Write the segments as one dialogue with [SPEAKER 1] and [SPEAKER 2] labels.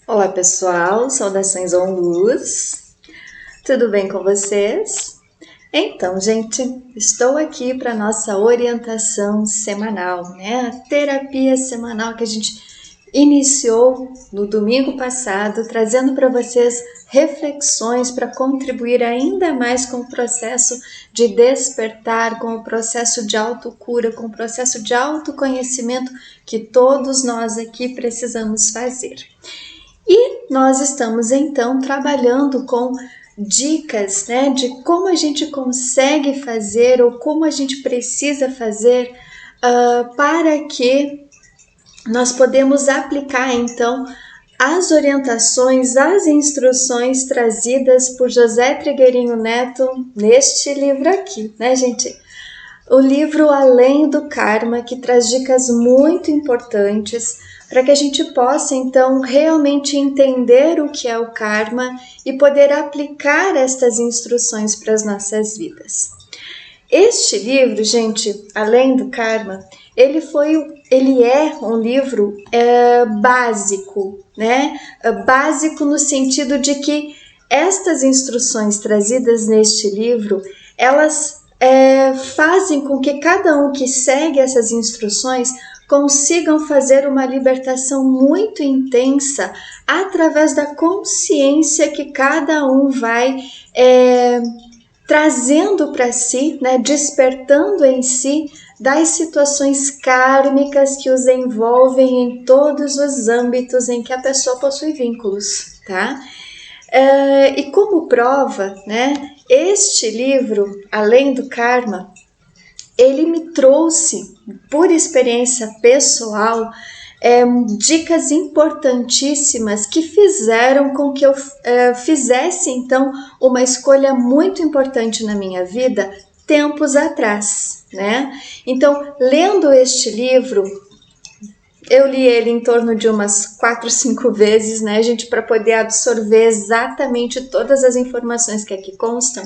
[SPEAKER 1] Olá pessoal, saudações on luz, tudo bem com vocês? Então, gente, estou aqui para nossa orientação semanal, né? A terapia semanal que a gente iniciou no domingo passado, trazendo para vocês reflexões para contribuir ainda mais com o processo de despertar, com o processo de autocura, com o processo de autoconhecimento que todos nós aqui precisamos fazer. E nós estamos então trabalhando com dicas, né, de como a gente consegue fazer ou como a gente precisa fazer para que nós podemos aplicar então as orientações, as instruções trazidas por José Trigueirinho Neto neste livro aqui, né, gente? O livro Além do Karma, que traz dicas muito importantes para que a gente possa então realmente entender o que é o karma e poder aplicar estas instruções para as nossas vidas. Este livro, gente, Além do Karma, ele é um livro básico, né? Básico no sentido de que estas instruções trazidas neste livro, elas fazem com que cada um que segue essas instruções consigam fazer uma libertação muito intensa através da consciência que cada um vai trazendo para si, né, despertando em si das situações kármicas que os envolvem em todos os âmbitos em que a pessoa possui vínculos, tá? E como prova, né, este livro, Além do Karma, ele me trouxe, por experiência pessoal, dicas importantíssimas que fizeram com que eu fizesse, então, uma escolha muito importante na minha vida tempos atrás, né? Então, lendo este livro, eu li ele em torno de umas 4, 5 vezes, né, gente, para poder absorver exatamente todas as informações que aqui constam.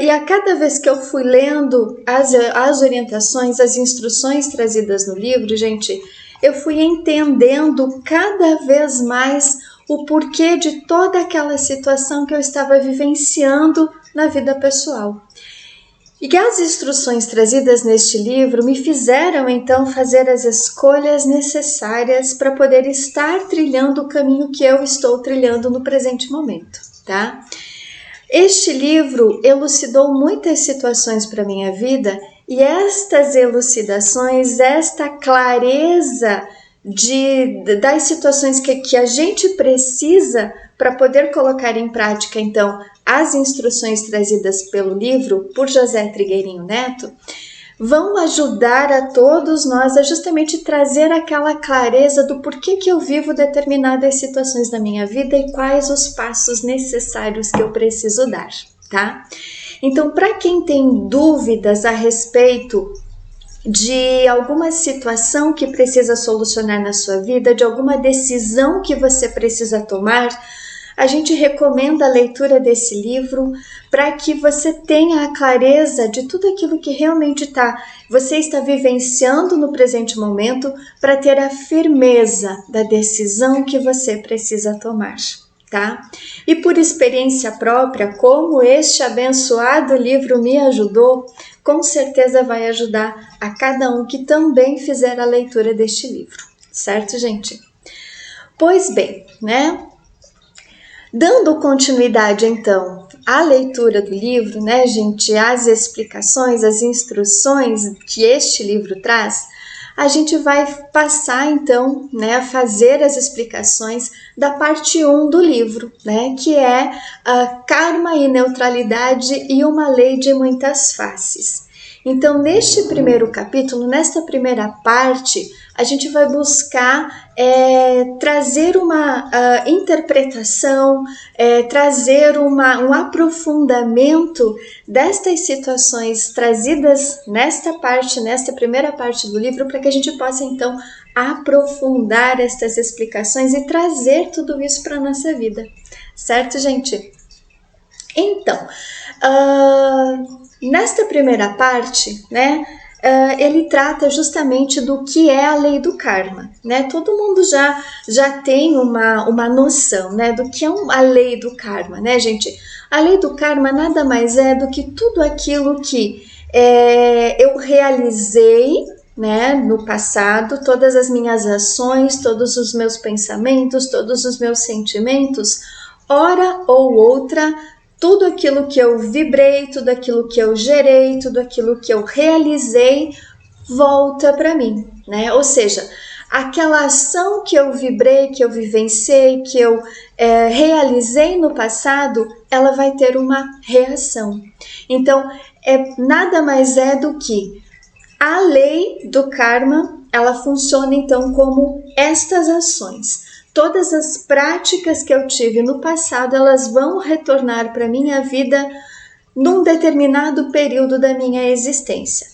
[SPEAKER 1] E a cada vez que eu fui lendo as orientações, as instruções trazidas no livro, gente, eu fui entendendo cada vez mais o porquê de toda aquela situação que eu estava vivenciando na vida pessoal. E as instruções trazidas neste livro me fizeram então fazer as escolhas necessárias para poder estar trilhando o caminho que eu estou trilhando no presente momento, tá? Este livro elucidou muitas situações para minha vida e estas elucidações, esta clareza das situações que a gente precisa para poder colocar em prática, então, as instruções trazidas pelo livro por José Trigueirinho Neto, vão ajudar a todos nós a justamente trazer aquela clareza do porquê que eu vivo determinadas situações na minha vida e quais os passos necessários que eu preciso dar, tá? Então, para quem tem dúvidas a respeito de alguma situação que precisa solucionar na sua vida, de alguma decisão que você precisa tomar, a gente recomenda a leitura desse livro para que você tenha a clareza de tudo aquilo que realmente você está vivenciando no presente momento, para ter a firmeza da decisão que você precisa tomar, tá? E por experiência própria, como este abençoado livro me ajudou, com certeza vai ajudar a cada um que também fizer a leitura deste livro, certo, gente? Pois bem, né? Dando continuidade, então, à leitura do livro, né, gente, as explicações, as instruções que este livro traz, a gente vai passar, então, né, a fazer as explicações da parte 1 do livro, né, que é Karma e Neutralidade e uma Lei de Muitas Faces. Então, neste primeiro capítulo, nesta primeira parte, a gente vai buscar trazer uma interpretação, trazer um aprofundamento destas situações trazidas nesta primeira parte do livro, para que a gente possa, então, aprofundar estas explicações e trazer tudo isso para a nossa vida. Certo, gente? Então, nesta primeira parte, né, ele trata justamente do que é a lei do karma, né? Todo mundo já tem uma noção, né, do que é a lei do karma, né, gente? A lei do karma nada mais é do que tudo aquilo que eu realizei, né, no passado, todas as minhas ações, todos os meus pensamentos, todos os meus sentimentos, hora ou outra, tudo aquilo que eu vibrei, tudo aquilo que eu gerei, tudo aquilo que eu realizei, volta para mim, né? Ou seja, aquela ação que eu vibrei, que eu vivenciei, que eu realizei no passado, ela vai ter uma reação. Então, nada mais é do que a lei do karma, ela funciona então como estas ações. Todas as práticas que eu tive no passado, elas vão retornar para a minha vida num determinado período da minha existência.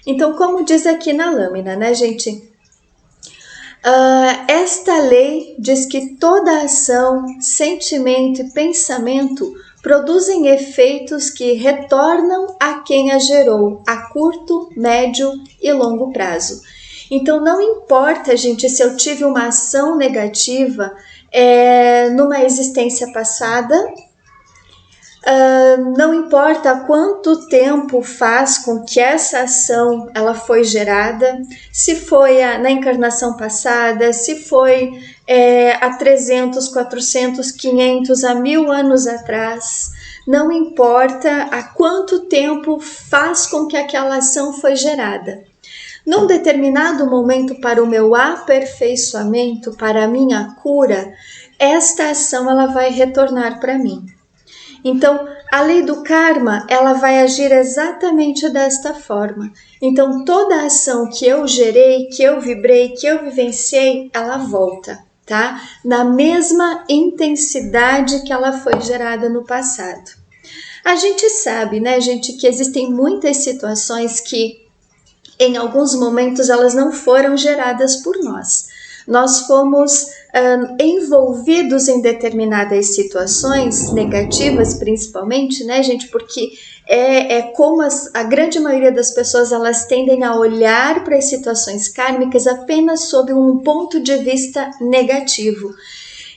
[SPEAKER 1] Então, como diz aqui na lâmina, né, gente? Esta lei diz que toda ação, sentimento e pensamento produzem efeitos que retornam a quem a gerou a curto, médio e longo prazo. Então, não importa, gente, se eu tive uma ação negativa numa existência passada, não importa quanto tempo faz com que essa ação ela foi gerada, se foi na encarnação passada, se foi há 300, 400, 500, há 1000 anos atrás, não importa há quanto tempo faz com que aquela ação foi gerada. Num determinado momento para o meu aperfeiçoamento, para a minha cura, esta ação ela vai retornar para mim. Então, a lei do karma, ela vai agir exatamente desta forma. Então, toda ação que eu gerei, que eu vibrei, que eu vivenciei, ela volta, tá? Na mesma intensidade que ela foi gerada no passado. A gente sabe, né, gente, que existem muitas situações que, em alguns momentos, elas não foram geradas por nós. Nós fomos envolvidos em determinadas situações negativas, principalmente, né, gente? Porque como a grande maioria das pessoas, elas tendem a olhar para as situações kármicas apenas sob um ponto de vista negativo.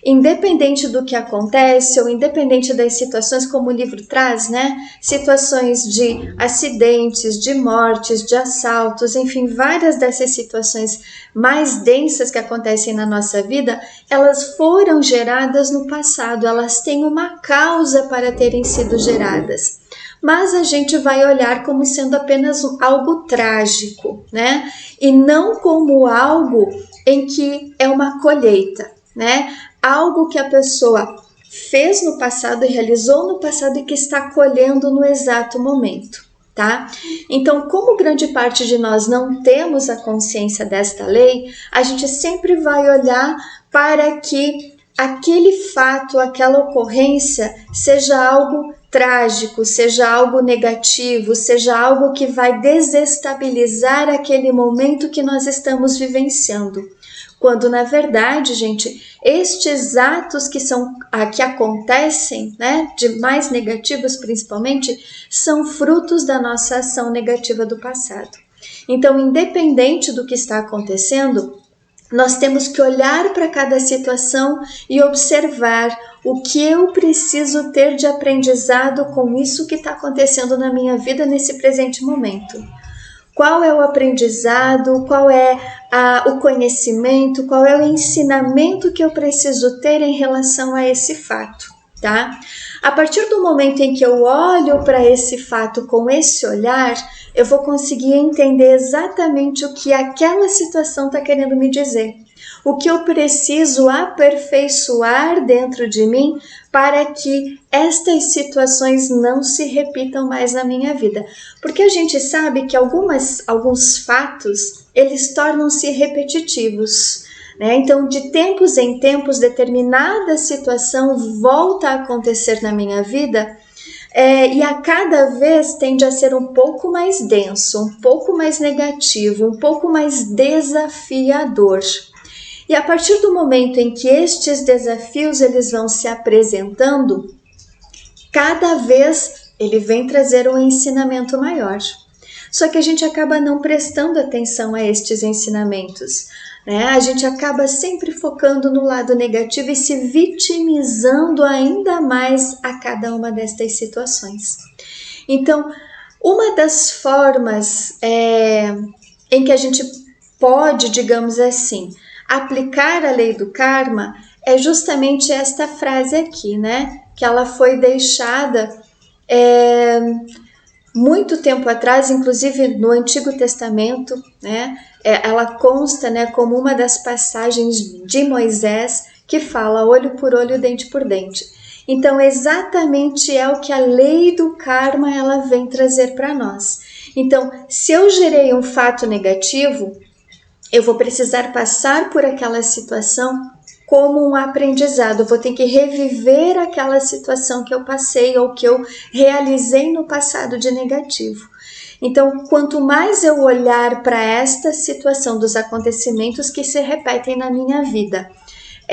[SPEAKER 1] Independente do que acontece ou independente das situações, como o livro traz, né? Situações de acidentes, de mortes, de assaltos, enfim, várias dessas situações mais densas que acontecem na nossa vida, elas foram geradas no passado, elas têm uma causa para terem sido geradas. Mas a gente vai olhar como sendo apenas algo trágico, né? E não como algo em que é uma colheita, né? Algo que a pessoa fez no passado e realizou no passado e que está colhendo no exato momento, tá? Então, como grande parte de nós não temos a consciência desta lei, a gente sempre vai olhar para que aquele fato, aquela ocorrência seja algo trágico, seja algo negativo, seja algo que vai desestabilizar aquele momento que nós estamos vivenciando. Quando, na verdade, gente, estes atos que acontecem, né, de mais negativos principalmente, são frutos da nossa ação negativa do passado. Então, independente do que está acontecendo, nós temos que olhar para cada situação e observar o que eu preciso ter de aprendizado com isso que está acontecendo na minha vida nesse presente momento. Qual é o aprendizado, qual é o conhecimento, qual é o ensinamento que eu preciso ter em relação a esse fato, tá? A partir do momento em que eu olho para esse fato com esse olhar, eu vou conseguir entender exatamente o que aquela situação está querendo me dizer. O que eu preciso aperfeiçoar dentro de mim para que estas situações não se repitam mais na minha vida. Porque a gente sabe que alguns fatos, eles tornam-se repetitivos, né? Então, de tempos em tempos, determinada situação volta a acontecer na minha vida e a cada vez tende a ser um pouco mais denso, um pouco mais negativo, um pouco mais desafiador. E a partir do momento em que estes desafios eles vão se apresentando, cada vez ele vem trazer um ensinamento maior. Só que a gente acaba não prestando atenção a estes ensinamentos, né? A gente acaba sempre focando no lado negativo e se vitimizando ainda mais a cada uma destas situações. Então, uma das formas em que a gente pode, digamos assim, aplicar a lei do karma é justamente esta frase aqui, né? Que ela foi deixada muito tempo atrás, inclusive no Antigo Testamento, né? Ela consta, né, como uma das passagens de Moisés que fala olho por olho, dente por dente. Então, exatamente é o que a lei do karma ela vem trazer para nós. Então, se eu gerei um fato negativo, eu vou precisar passar por aquela situação como um aprendizado. Eu vou ter que reviver aquela situação que eu passei ou que eu realizei no passado de negativo. Então, quanto mais eu olhar para esta situação dos acontecimentos que se repetem na minha vida,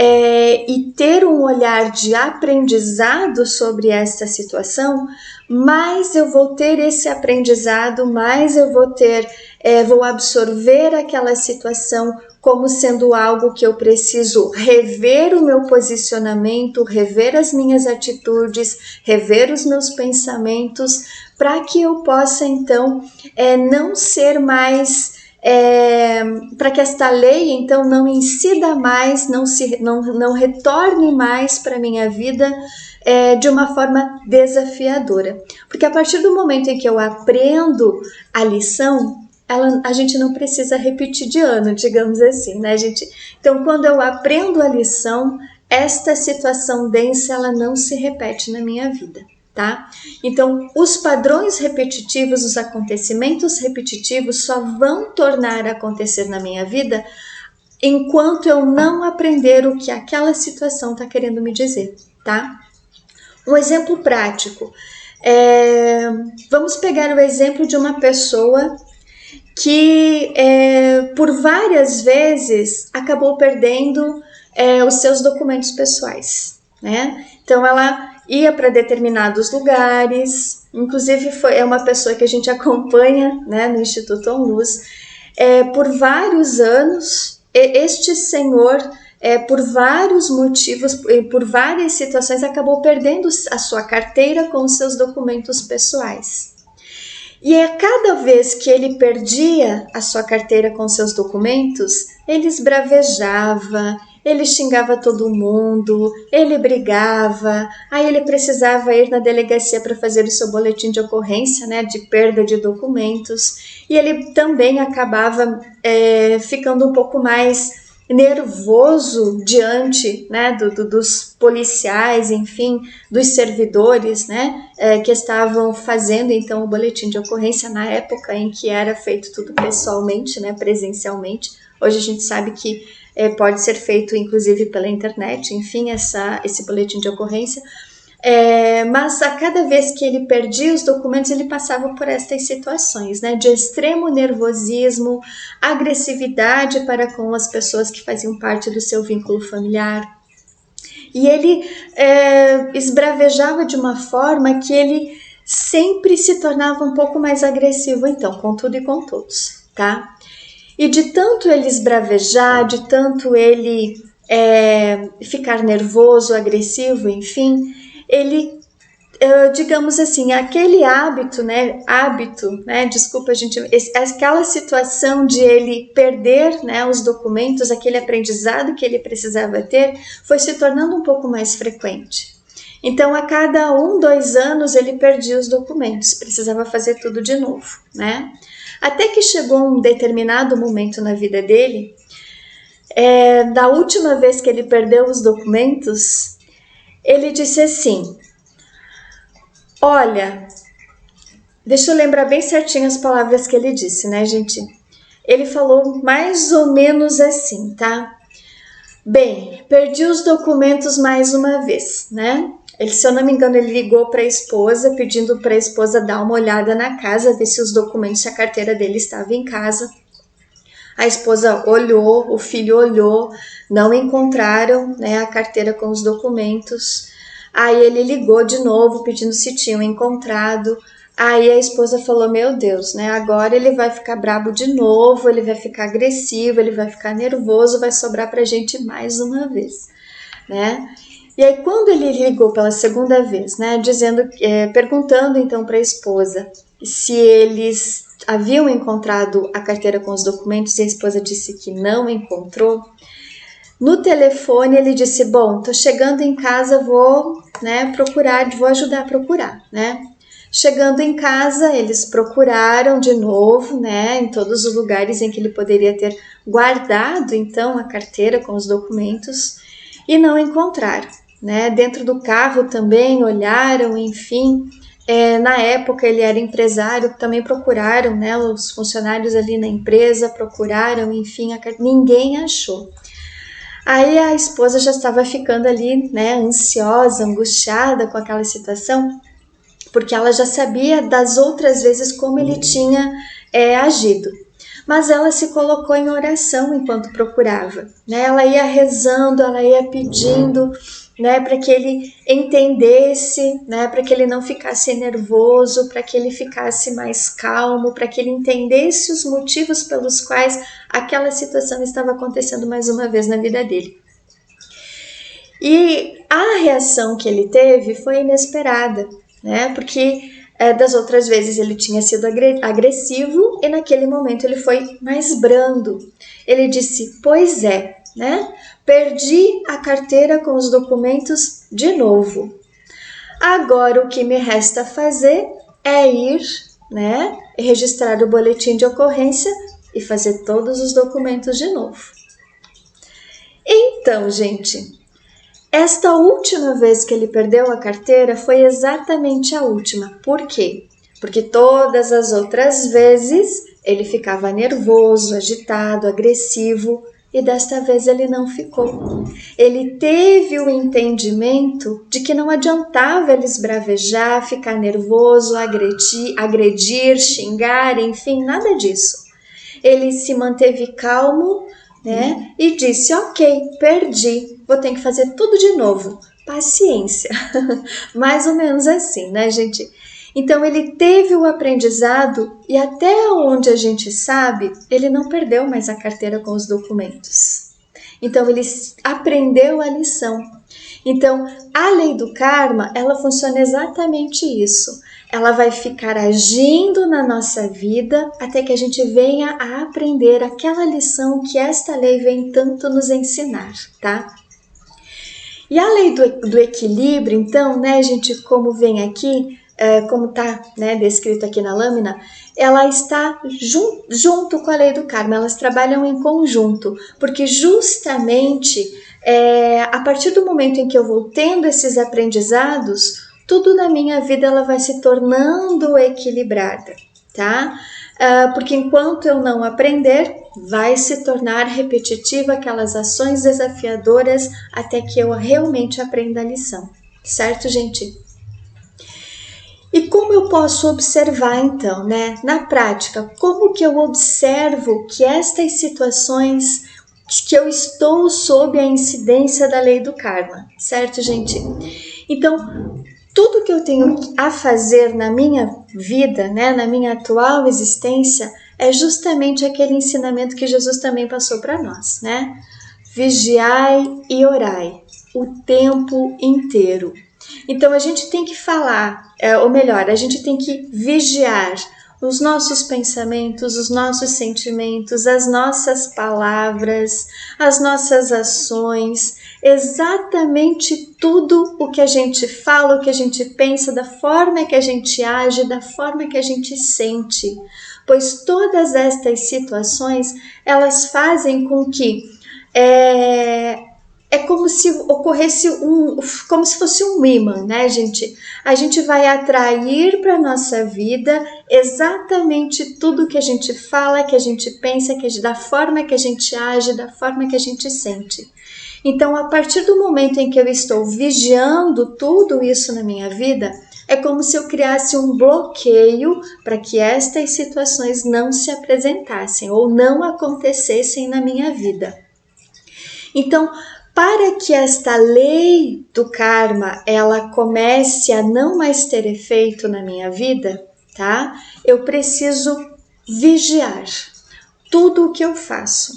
[SPEAKER 1] e ter um olhar de aprendizado sobre esta situação, mais eu vou ter esse aprendizado, mais eu vou absorver aquela situação como sendo algo que eu preciso rever o meu posicionamento, rever as minhas atitudes, rever os meus pensamentos, para que eu possa então não ser mais para que esta lei então não incida mais, não retorne mais para a minha vida de uma forma desafiadora. Porque a partir do momento em que eu aprendo a lição, a gente não precisa repetir de ano, digamos assim, né, gente? Então, quando eu aprendo a lição, esta situação densa ela não se repete na minha vida. Tá? Então, os padrões repetitivos, os acontecimentos repetitivos só vão tornar a acontecer na minha vida enquanto eu não aprender o que aquela situação está querendo me dizer, tá? Um exemplo prático. Vamos pegar o exemplo de uma pessoa que por várias vezes acabou perdendo os seus documentos pessoais, né? Então, ela ia para determinados lugares, inclusive é uma pessoa que a gente acompanha, né, no Instituto ONLuz, por vários anos. Este senhor, por vários motivos, por várias situações, acabou perdendo a sua carteira com os seus documentos pessoais. E a cada vez que ele perdia a sua carteira com seus documentos, ele esbravejava, ele xingava todo mundo, ele brigava, aí ele precisava ir na delegacia para fazer o seu boletim de ocorrência, né, de perda de documentos, e ele também acabava ficando um pouco mais nervoso diante, né, dos policiais, enfim, dos servidores, né, que estavam fazendo então o boletim de ocorrência na época em que era feito tudo pessoalmente, né, presencialmente. Hoje a gente sabe que pode ser feito inclusive pela internet, enfim, esse boletim de ocorrência. Mas a cada vez que ele perdia os documentos, ele passava por estas situações, né, de extremo nervosismo, agressividade para com as pessoas que faziam parte do seu vínculo familiar. E ele esbravejava de uma forma que ele sempre se tornava um pouco mais agressivo, então, com tudo e com todos, tá? E de tanto ele esbravejar, de tanto ele ficar nervoso, agressivo, enfim, ele, digamos assim, aquele hábito, né, desculpa gente, aquela situação de ele perder, né, os documentos, aquele aprendizado que ele precisava ter, foi se tornando um pouco mais frequente. Então, a cada 2 anos ele perdia os documentos, precisava fazer tudo de novo, né? Até que chegou um determinado momento na vida dele, da última vez que ele perdeu os documentos, ele disse assim, olha, deixa eu lembrar bem certinho as palavras que ele disse, né, gente? Ele falou mais ou menos assim, tá? Bem, perdi os documentos mais uma vez, né? Ele, se eu não me engano, ele ligou para a esposa, pedindo para a esposa dar uma olhada na casa, ver se os documentos, se a carteira dele estava em casa. A esposa olhou, o filho olhou, não encontraram, né, a carteira com os documentos. Aí ele ligou de novo, pedindo se tinham encontrado. Aí a esposa falou, meu Deus, né? Agora ele vai ficar brabo de novo, ele vai ficar agressivo, ele vai ficar nervoso, vai sobrar pra gente mais uma vez, né? E aí quando ele ligou pela segunda vez, né, perguntando então para a esposa se eles haviam encontrado a carteira com os documentos, e a esposa disse que não encontrou. No telefone ele disse, bom, tô chegando em casa, vou, né, procurar, vou ajudar a procurar, né? Chegando em casa, eles procuraram de novo, né, em todos os lugares em que ele poderia ter guardado, então, a carteira com os documentos e não encontraram, né? Dentro do carro também olharam, enfim. Na época ele era empresário, também procuraram, né, os funcionários ali na empresa procuraram, enfim, ninguém achou. Aí a esposa já estava ficando ali, né, ansiosa, angustiada com aquela situação, porque ela já sabia das outras vezes como ele tinha agido. Mas ela se colocou em oração enquanto procurava, né? Ela ia rezando, ela ia pedindo, né, para que ele entendesse, né, para que ele não ficasse nervoso, para que ele ficasse mais calmo, para que ele entendesse os motivos pelos quais aquela situação estava acontecendo mais uma vez na vida dele. E a reação que ele teve foi inesperada, né? Porque das outras vezes ele tinha sido agressivo e naquele momento ele foi mais brando. Ele disse, pois é, né? Perdi a carteira com os documentos de novo. Agora o que me resta fazer é ir, né? Registrar o boletim de ocorrência e fazer todos os documentos de novo. Então, gente, esta última vez que ele perdeu a carteira foi exatamente a última. Por quê? Porque todas as outras vezes ele ficava nervoso, agitado, agressivo e desta vez ele não ficou. Ele teve o entendimento de que não adiantava ele esbravejar, ficar nervoso, agredir, xingar, enfim, nada disso. Ele se manteve calmo, né? E disse, ok, perdi, vou ter que fazer tudo de novo. Paciência. Mais ou menos assim, né, gente? Então ele teve o aprendizado e até onde a gente sabe, ele não perdeu mais a carteira com os documentos. Então ele aprendeu a lição. Então a lei do karma, ela funciona exatamente isso. Ela vai ficar agindo na nossa vida até que a gente venha a aprender aquela lição que esta lei vem tanto nos ensinar, tá? E a lei do equilíbrio, então, né, gente, como vem aqui, como tá, né, descrito aqui na lâmina, ela está junto com a lei do karma, elas trabalham em conjunto, porque justamente a partir do momento em que eu vou tendo esses aprendizados, tudo na minha vida ela vai se tornando equilibrada, tá? Porque enquanto eu não aprender, vai se tornar repetitiva aquelas ações desafiadoras até que eu realmente aprenda a lição, certo, gente? E como eu posso observar então, né, na prática, como que eu observo que estas situações que eu estou sob a incidência da lei do karma, certo, gente? Então, tudo que eu tenho a fazer na minha vida, né, na minha atual existência, é justamente aquele ensinamento que Jesus também passou para nós, né? Vigiai e orai o tempo inteiro. Então a gente tem que falar, ou melhor, a gente tem que vigiar os nossos pensamentos, os nossos sentimentos, as nossas palavras, as nossas ações, exatamente tudo o que a gente fala, o que a gente pensa, da forma que a gente age, da forma que a gente sente, pois todas estas situações, elas fazem com que é como se ocorresse como se fosse um imã, né, gente? A gente vai atrair para nossa vida exatamente tudo que a gente fala, que a gente pensa, da forma que a gente age, da forma que a gente sente. Então, a partir do momento em que eu estou vigiando tudo isso na minha vida, é como se eu criasse um bloqueio para que estas situações não se apresentassem ou não acontecessem na minha vida. Então, para que esta lei do karma ela comece a não mais ter efeito na minha vida, tá? Eu preciso vigiar tudo o que eu faço,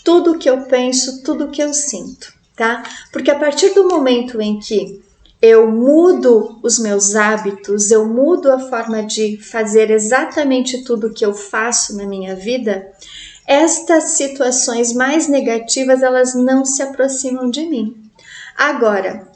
[SPEAKER 1] tudo o que eu penso, tudo o que eu sinto, tá? Porque a partir do momento em que eu mudo os meus hábitos, eu mudo a forma de fazer exatamente tudo o que eu faço na minha vida, estas situações mais negativas, elas não se aproximam de mim. Agora,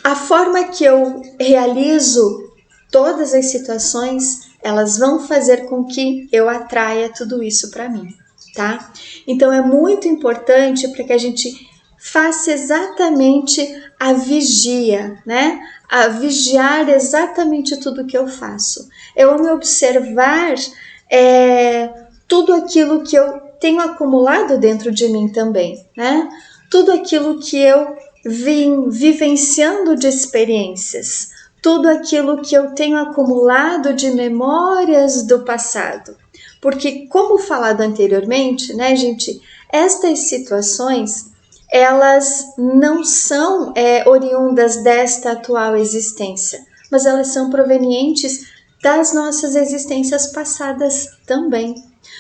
[SPEAKER 1] a forma que eu realizo todas as situações, elas vão fazer com que eu atraia tudo isso para mim, tá? Então é muito importante para que a gente faça exatamente a vigia, né? A vigiar exatamente tudo que eu faço. Eu me observar tudo aquilo que eu tenho acumulado dentro de mim também, né? Tudo aquilo que eu vim vivenciando de experiências, tudo aquilo que eu tenho acumulado de memórias do passado. Porque, como falado anteriormente, né, gente, estas situações, elas não são oriundas desta atual existência, mas elas são provenientes das nossas existências passadas também.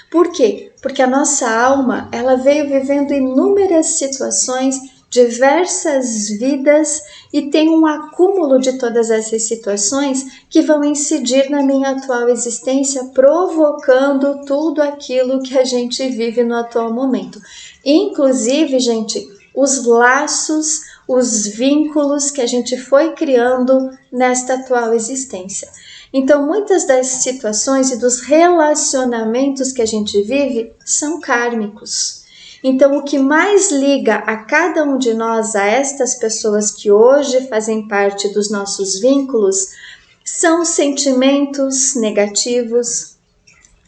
[SPEAKER 1] Por quê? Porque a nossa alma, ela veio vivendo inúmeras situações, diversas vidas, e tem um acúmulo de todas essas situações que vão incidir na minha atual existência, provocando tudo aquilo que a gente vive no atual momento. Inclusive, gente, os laços, os vínculos que a gente foi criando nesta atual existência. Então, muitas das situações e dos relacionamentos que a gente vive são kármicos. Então, o que mais liga a cada um de nós, a estas pessoas que hoje fazem parte dos nossos vínculos, são sentimentos negativos,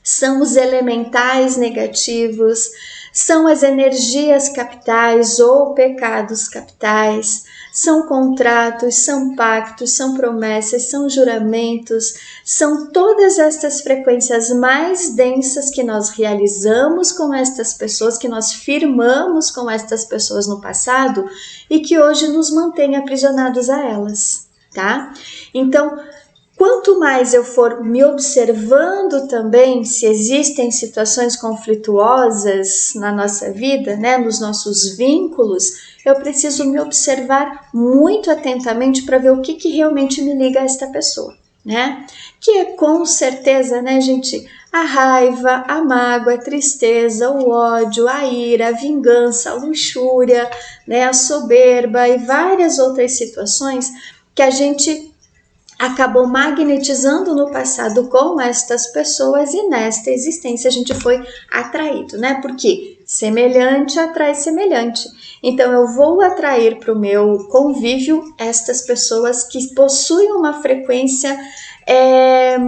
[SPEAKER 1] são os elementais negativos, são as energias capitais ou pecados capitais, são contratos, são pactos, são promessas, são juramentos, são todas estas frequências mais densas que nós realizamos com estas pessoas, que nós firmamos com estas pessoas no passado e que hoje nos mantém aprisionados a elas, tá? Então, quanto mais eu for me observando também se existem situações conflituosas na nossa vida, né, nos nossos vínculos, eu preciso me observar muito atentamente para ver o que realmente me liga a esta pessoa, né? Que é com certeza, né, gente, a raiva, a mágoa, a tristeza, o ódio, a ira, a vingança, a luxúria, né, a soberba e várias outras situações que a gente acabou magnetizando no passado com estas pessoas e nesta existência a gente foi atraído, né? Porque semelhante atrai semelhante. Então eu vou atrair para o meu convívio estas pessoas que possuem uma frequência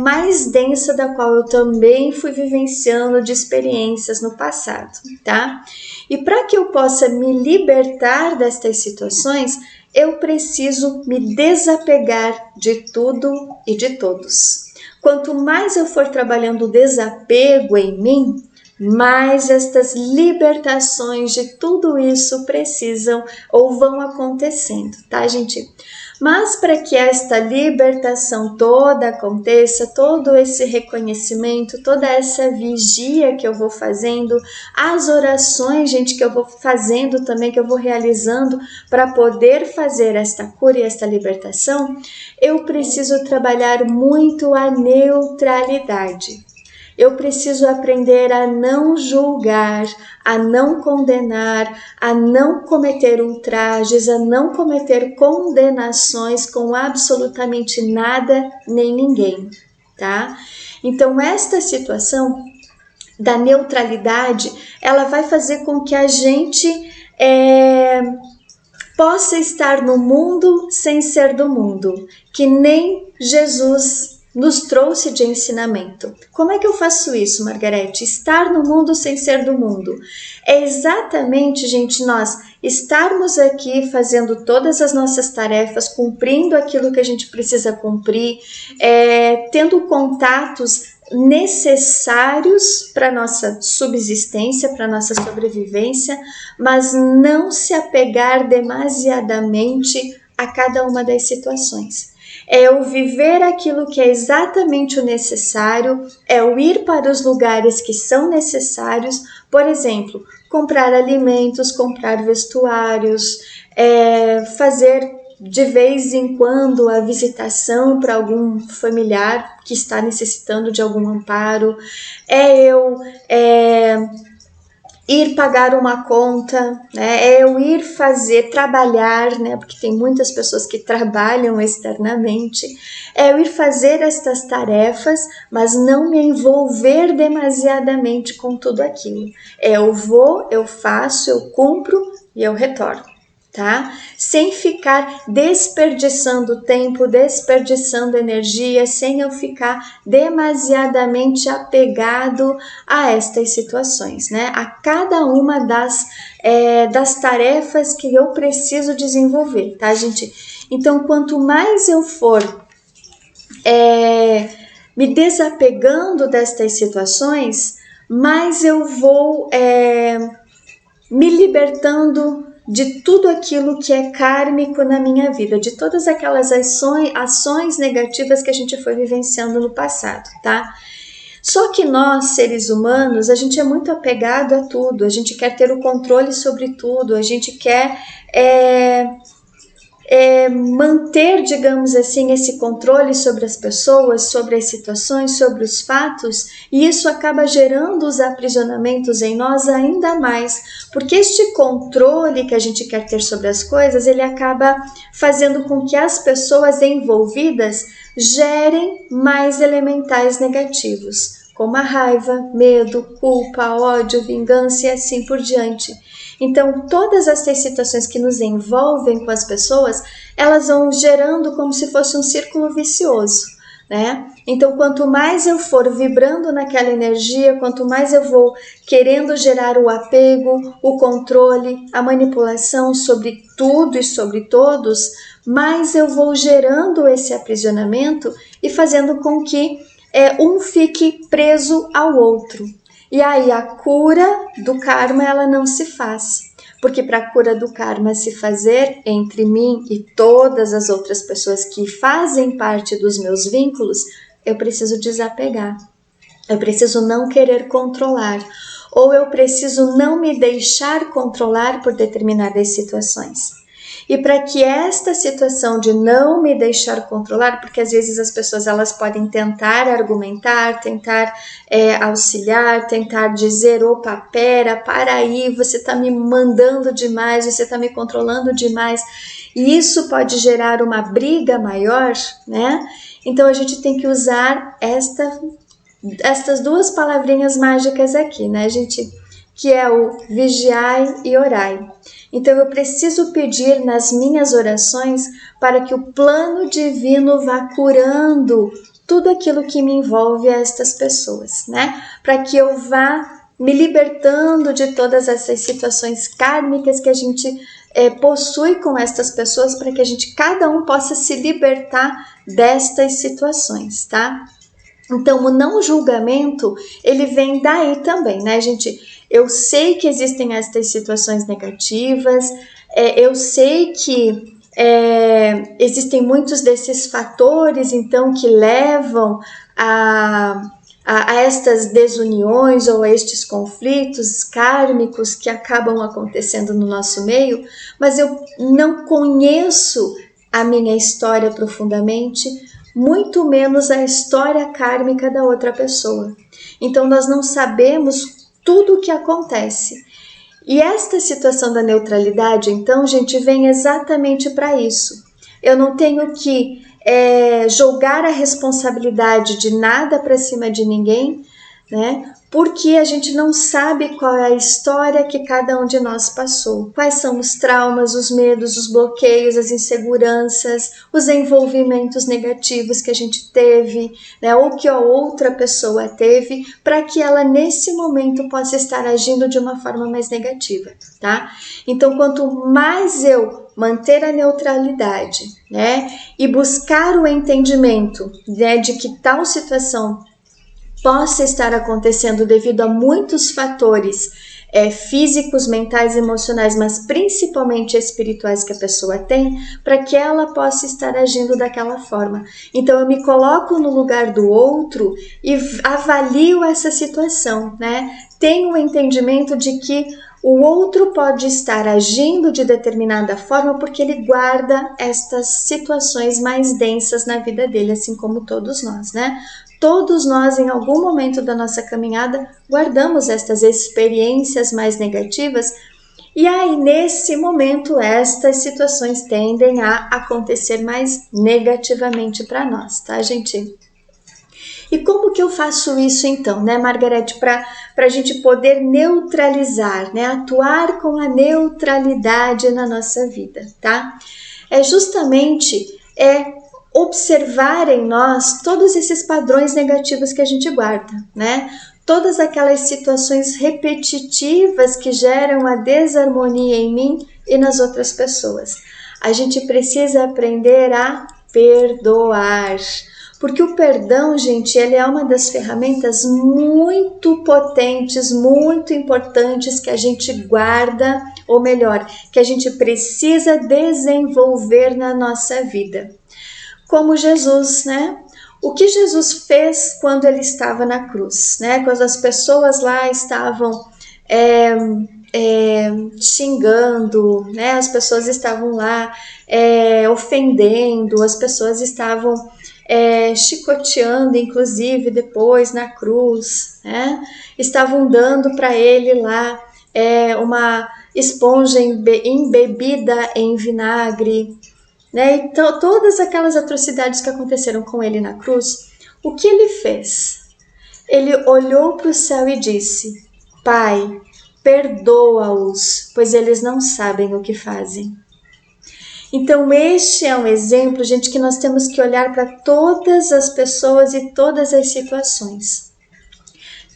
[SPEAKER 1] mais densa da qual eu também fui vivenciando de experiências no passado, tá? E para que eu possa me libertar destas situações, eu preciso me desapegar de tudo e de todos. Quanto mais eu for trabalhando o desapego em mim, mais estas libertações de tudo isso precisam ou vão acontecendo, tá, gente? Mas para que esta libertação toda aconteça, todo esse reconhecimento, toda essa vigia que eu vou fazendo, as orações, gente, que eu vou fazendo também, que eu vou realizando para poder fazer esta cura e esta libertação, eu preciso trabalhar muito a neutralidade. Eu preciso aprender a não julgar, a não condenar, a não cometer ultrajes, a não cometer condenações com absolutamente nada nem ninguém, tá? Então, esta situação da neutralidade, ela vai fazer com que a gente possa estar no mundo sem ser do mundo, que nem Jesus nos trouxe de ensinamento. Como é que eu faço isso, Margarete? Estar no mundo sem ser do mundo. É exatamente, gente, nós estarmos aqui fazendo todas as nossas tarefas, cumprindo aquilo que a gente precisa cumprir, tendo contatos necessários para nossa subsistência, para nossa sobrevivência, mas não se apegar demasiadamente a cada uma das situações. é eu viver aquilo que é exatamente o necessário, é eu ir para os lugares que são necessários, por exemplo, comprar alimentos, comprar vestuários, fazer de vez em quando a visitação para algum familiar que está necessitando de algum amparo, ir pagar uma conta, né? É eu ir trabalhar, né? Porque tem muitas pessoas que trabalham externamente. É eu ir fazer estas tarefas, mas não me envolver demasiadamente com tudo aquilo. Eu vou, eu faço, eu cumpro e eu retorno. Tá? Sem ficar desperdiçando tempo, desperdiçando energia, sem eu ficar demasiadamente apegado a estas situações, né? A cada uma das tarefas que eu preciso desenvolver, tá, gente? Então, quanto mais eu for me desapegando destas situações, mais eu vou me libertando de tudo aquilo que é kármico na minha vida, de todas aquelas ações negativas que a gente foi vivenciando no passado, tá? Só que nós, seres humanos, a gente é muito apegado a tudo, a gente quer ter o controle sobre tudo, a gente quer manter, digamos assim, esse controle sobre as pessoas, sobre as situações, sobre os fatos, e isso acaba gerando os aprisionamentos em nós ainda mais, porque este controle que a gente quer ter sobre as coisas, ele acaba fazendo com que as pessoas envolvidas gerem mais elementais negativos, como a raiva, medo, culpa, ódio, vingança e assim por diante. Então, todas essas situações que nos envolvem com as pessoas, elas vão gerando como se fosse um círculo vicioso, né? Então, quanto mais eu for vibrando naquela energia, quanto mais eu vou querendo gerar o apego, o controle, a manipulação sobre tudo e sobre todos, mais eu vou gerando esse aprisionamento e fazendo com que um fique preso ao outro. E aí a cura do karma ela não se faz, porque para a cura do karma se fazer entre mim e todas as outras pessoas que fazem parte dos meus vínculos, eu preciso desapegar, eu preciso não querer controlar, ou eu preciso não me deixar controlar por determinadas situações. E para que esta situação de não me deixar controlar, porque às vezes as pessoas elas podem tentar argumentar, tentar auxiliar, tentar dizer, opa, para aí, você está me mandando demais, você está me controlando demais, e isso pode gerar uma briga maior, né? Então a gente tem que usar estas duas palavrinhas mágicas aqui, né, gente? Que é o vigiai e orai. Então eu preciso pedir nas minhas orações para que o plano divino vá curando tudo aquilo que me envolve a estas pessoas, né? Para que eu vá me libertando de todas essas situações kármicas que a gente possui com estas pessoas, para que a gente, cada um, possa se libertar destas situações, tá? Então, o não julgamento, ele vem daí também, né, gente? Eu sei que existem estas situações negativas, eu sei que existem muitos desses fatores, então, que levam a estas desuniões ou a estes conflitos kármicos que acabam acontecendo no nosso meio, mas eu não conheço a minha história profundamente, muito menos a história kármica da outra pessoa. Então nós não sabemos tudo o que acontece. E esta situação da neutralidade, então, gente, vem exatamente para isso. Eu não tenho que jogar a responsabilidade de nada para cima de ninguém, né? Porque a gente não sabe qual é a história que cada um de nós passou. Quais são os traumas, os medos, os bloqueios, as inseguranças, os envolvimentos negativos que a gente teve, né? Ou que a outra pessoa teve, para que ela nesse momento possa estar agindo de uma forma mais negativa, tá? Então, quanto mais eu manter a neutralidade, né? E buscar o entendimento, né, de que tal situação possa estar acontecendo devido a muitos fatores físicos, mentais, emocionais, mas principalmente espirituais que a pessoa tem, para que ela possa estar agindo daquela forma. Então eu me coloco no lugar do outro e avalio essa situação, né? Tenho o entendimento de que o outro pode estar agindo de determinada forma porque ele guarda estas situações mais densas na vida dele, assim como todos nós, né? Todos nós, em algum momento da nossa caminhada, guardamos estas experiências mais negativas e aí, nesse momento, estas situações tendem a acontecer mais negativamente para nós, tá, gente? E como que eu faço isso então, né, Margarete, para a gente poder neutralizar, né, atuar com a neutralidade na nossa vida, tá? É justamente observar em nós todos esses padrões negativos que a gente guarda, né? Todas aquelas situações repetitivas que geram a desarmonia em mim e nas outras pessoas. A gente precisa aprender a perdoar. Porque o perdão, gente, ele é uma das ferramentas muito potentes, muito importantes que a gente guarda, ou melhor, que a gente precisa desenvolver na nossa vida. Como Jesus, né? O que Jesus fez quando ele estava na cruz, né? Quando as pessoas lá estavam xingando, né? As pessoas estavam lá ofendendo, as pessoas estavam chicoteando, inclusive depois na cruz, né? Estavam dando para ele lá uma esponja embebida em vinagre, né? Então, todas aquelas atrocidades que aconteceram com ele na cruz, o que ele fez? Ele olhou para o céu e disse: Pai, perdoa-os, pois eles não sabem o que fazem. Então, este é um exemplo, gente, que nós temos que olhar para todas as pessoas e todas as situações.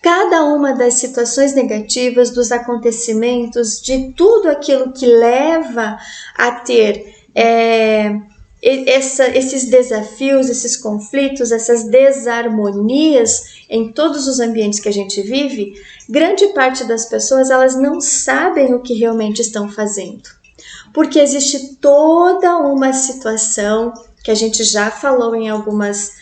[SPEAKER 1] Cada uma das situações negativas, dos acontecimentos, de tudo aquilo que leva a ter esses desafios, esses conflitos, essas desarmonias em todos os ambientes que a gente vive, grande parte das pessoas elas não sabem o que realmente estão fazendo. Porque existe toda uma situação que a gente já falou em algumas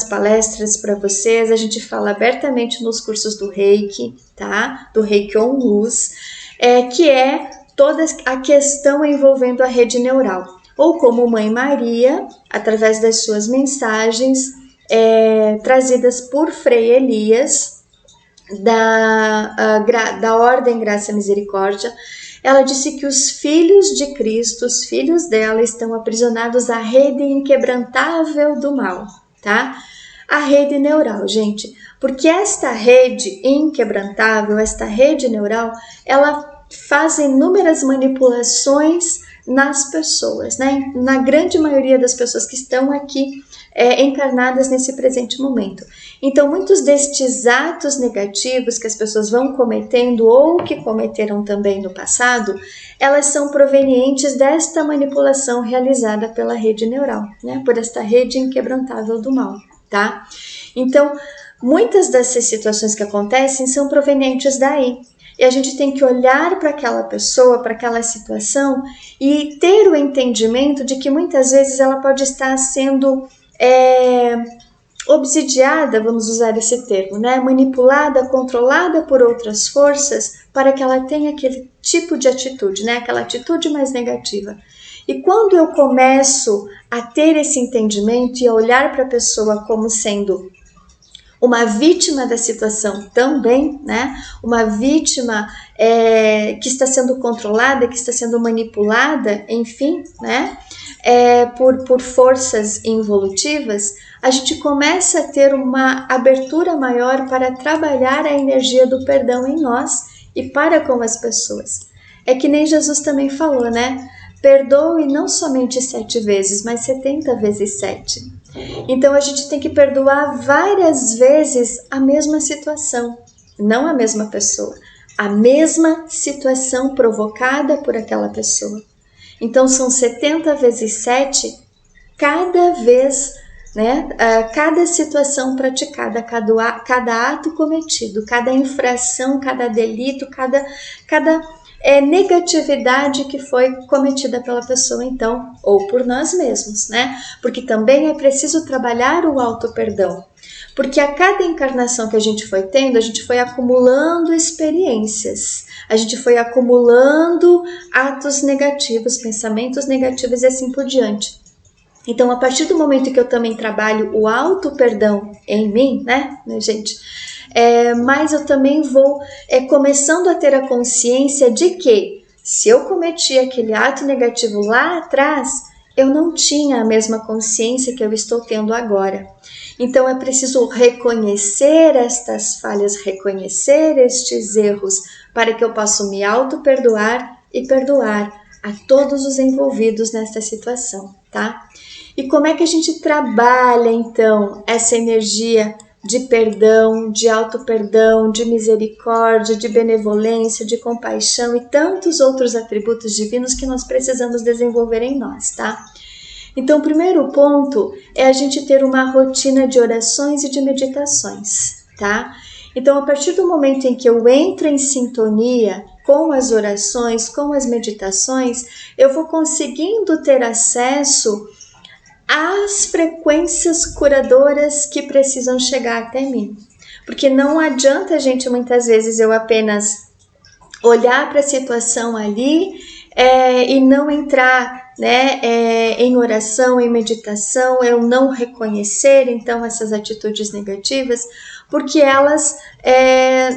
[SPEAKER 1] palestras para vocês, a gente fala abertamente nos cursos do Reiki, tá? Do Reiki On Luz, que é toda a questão envolvendo a rede neural. Ou como Mãe Maria, através das suas mensagens trazidas por Frei Elias, da Ordem Graça e Misericórdia, ela disse que os filhos de Cristo, os filhos dela, estão aprisionados à rede inquebrantável do mal, tá? A rede neural, gente, porque esta rede inquebrantável, esta rede neural, ela faz inúmeras manipulações nas pessoas, né? Na grande maioria das pessoas que estão aqui encarnadas nesse presente momento. Então, muitos destes atos negativos que as pessoas vão cometendo ou que cometeram também no passado, elas são provenientes desta manipulação realizada pela rede neural, né? Por esta rede inquebrantável do mal, tá? Então, muitas dessas situações que acontecem são provenientes daí. E a gente tem que olhar para aquela pessoa, para aquela situação e ter o entendimento de que muitas vezes ela pode estar sendo obsidiada, vamos usar esse termo, né? Manipulada, controlada por outras forças para que ela tenha aquele tipo de atitude, né? Aquela atitude mais negativa. E quando eu começo a ter esse entendimento e a olhar para a pessoa como sendo uma vítima da situação também, né? Uma vítima que está sendo controlada, que está sendo manipulada, enfim, né? Por forças involutivas, a gente começa a ter uma abertura maior para trabalhar a energia do perdão em nós e para com as pessoas. É que nem Jesus também falou, né? Perdoe não somente 7 vezes, mas 70 vezes 7. Então a gente tem que perdoar várias vezes a mesma situação, não a mesma pessoa, a mesma situação provocada por aquela pessoa. Então são 70 vezes 7 cada vez né? Cada situação praticada, cada ato cometido, cada infração, cada delito, cada negatividade que foi cometida pela pessoa, então, ou por nós mesmos, né? Porque também é preciso trabalhar o auto-perdão. Porque a cada encarnação que a gente foi tendo, a gente foi acumulando experiências, a gente foi acumulando atos negativos, pensamentos negativos e assim por diante. Então, a partir do momento que eu também trabalho o auto-perdão em mim, né, gente? Mas eu também vou começando a ter a consciência de que se eu cometi aquele ato negativo lá atrás, eu não tinha a mesma consciência que eu estou tendo agora. Então é preciso reconhecer estas falhas, reconhecer estes erros, para que eu possa me auto-perdoar e perdoar a todos os envolvidos nesta situação, tá? E como é que a gente trabalha, então, essa energia de perdão, de auto-perdão, de misericórdia, de benevolência, de compaixão e tantos outros atributos divinos que nós precisamos desenvolver em nós, tá? Então, o primeiro ponto é a gente ter uma rotina de orações e de meditações, tá? Então, a partir do momento em que eu entro em sintonia com as orações, com as meditações, eu vou conseguindo ter acesso às frequências curadoras que precisam chegar até mim. Porque não adianta, gente, muitas vezes eu apenas olhar para a situação ali e não entrar, né, em oração, em meditação, eu não reconhecer então essas atitudes negativas, porque elas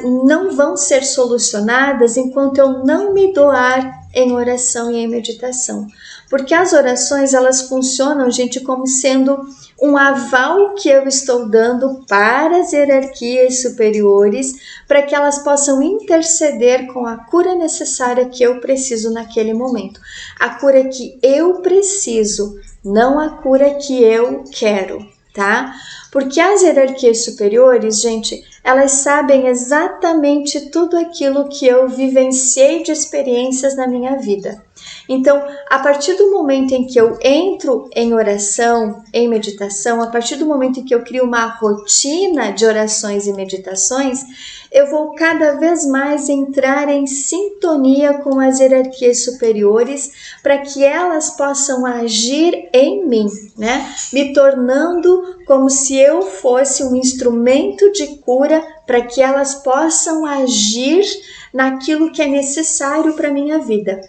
[SPEAKER 1] não vão ser solucionadas enquanto eu não me doar em oração e em meditação. Porque as orações, elas funcionam, gente, como sendo um aval que eu estou dando para as hierarquias superiores, para que elas possam interceder com a cura necessária que eu preciso naquele momento. A cura que eu preciso, não a cura que eu quero, tá? Porque as hierarquias superiores, gente, elas sabem exatamente tudo aquilo que eu vivenciei de experiências na minha vida. Então, a partir do momento em que eu entro em oração, em meditação, a partir do momento em que eu crio uma rotina de orações e meditações, eu vou cada vez mais entrar em sintonia com as hierarquias superiores para que elas possam agir em mim, né? Me tornando como se eu fosse um instrumento de cura para que elas possam agir naquilo que é necessário para a minha vida.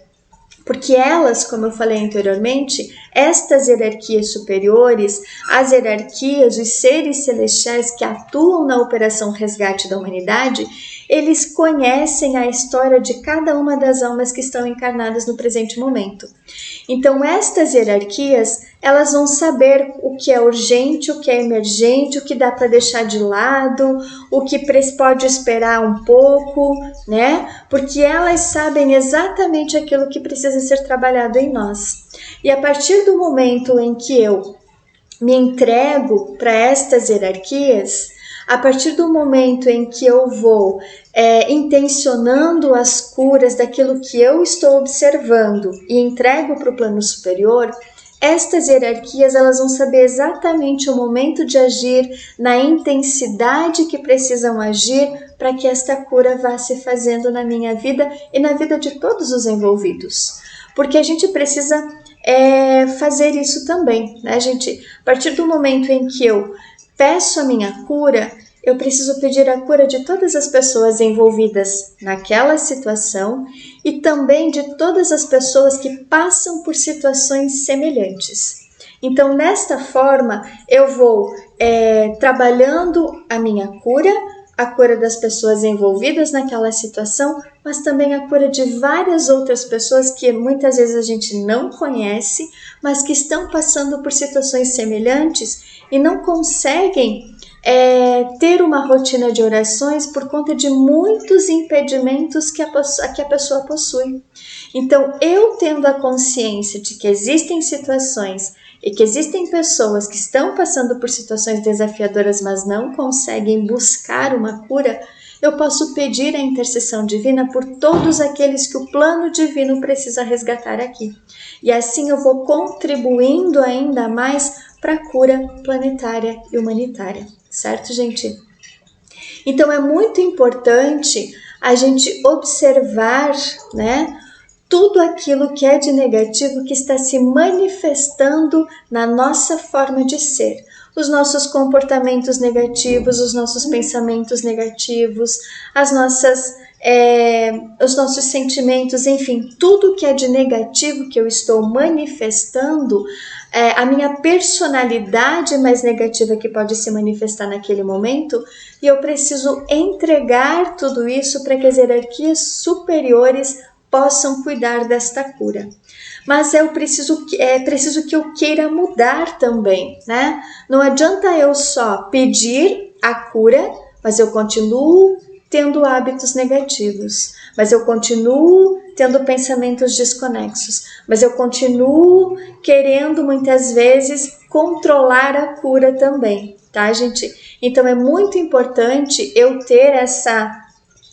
[SPEAKER 1] Porque elas, como eu falei anteriormente, estas hierarquias superiores, as hierarquias, os seres celestiais que atuam na operação resgate da humanidade, eles conhecem a história de cada uma das almas que estão encarnadas no presente momento. Então, estas hierarquias, elas vão saber o que é urgente, o que é emergente, o que dá para deixar de lado, o que pode esperar um pouco, né? Porque elas sabem exatamente aquilo que precisa ser trabalhado em nós. E a partir do momento em que eu me entrego para estas hierarquias, a partir do momento em que eu vou intencionando as curas daquilo que eu estou observando e entrego para o plano superior, estas hierarquias elas vão saber exatamente o momento de agir, na intensidade que precisam agir para que esta cura vá se fazendo na minha vida e na vida de todos os envolvidos. Porque a gente precisa fazer isso também, né, gente? A partir do momento em que eu peço a minha cura, eu preciso pedir a cura de todas as pessoas envolvidas naquela situação e também de todas as pessoas que passam por situações semelhantes. Então, nesta forma, eu vou trabalhando a minha cura, a cura das pessoas envolvidas naquela situação, mas também a cura de várias outras pessoas que muitas vezes a gente não conhece, mas que estão passando por situações semelhantes e não conseguem ter uma rotina de orações por conta de muitos impedimentos que a pessoa possui. Então, eu tendo a consciência de que existem situações e que existem pessoas que estão passando por situações desafiadoras, mas não conseguem buscar uma cura, eu posso pedir a intercessão divina por todos aqueles que o plano divino precisa resgatar aqui. E assim eu vou contribuindo ainda mais para a cura planetária e humanitária, certo, gente? Então é muito importante a gente observar, né, tudo aquilo que é de negativo que está se manifestando na nossa forma de ser. Os nossos comportamentos negativos, os nossos pensamentos negativos, os nossos sentimentos, enfim, tudo que é de negativo que eu estou manifestando, a minha personalidade mais negativa que pode se manifestar naquele momento, e eu preciso entregar tudo isso para que as hierarquias superiores possam cuidar desta cura. Mas é preciso que eu queira mudar também, né? Não adianta eu só pedir a cura, mas eu continuo tendo hábitos negativos, mas eu continuo tendo pensamentos desconexos, mas eu continuo querendo muitas vezes controlar a cura também, tá, gente? Então é muito importante eu ter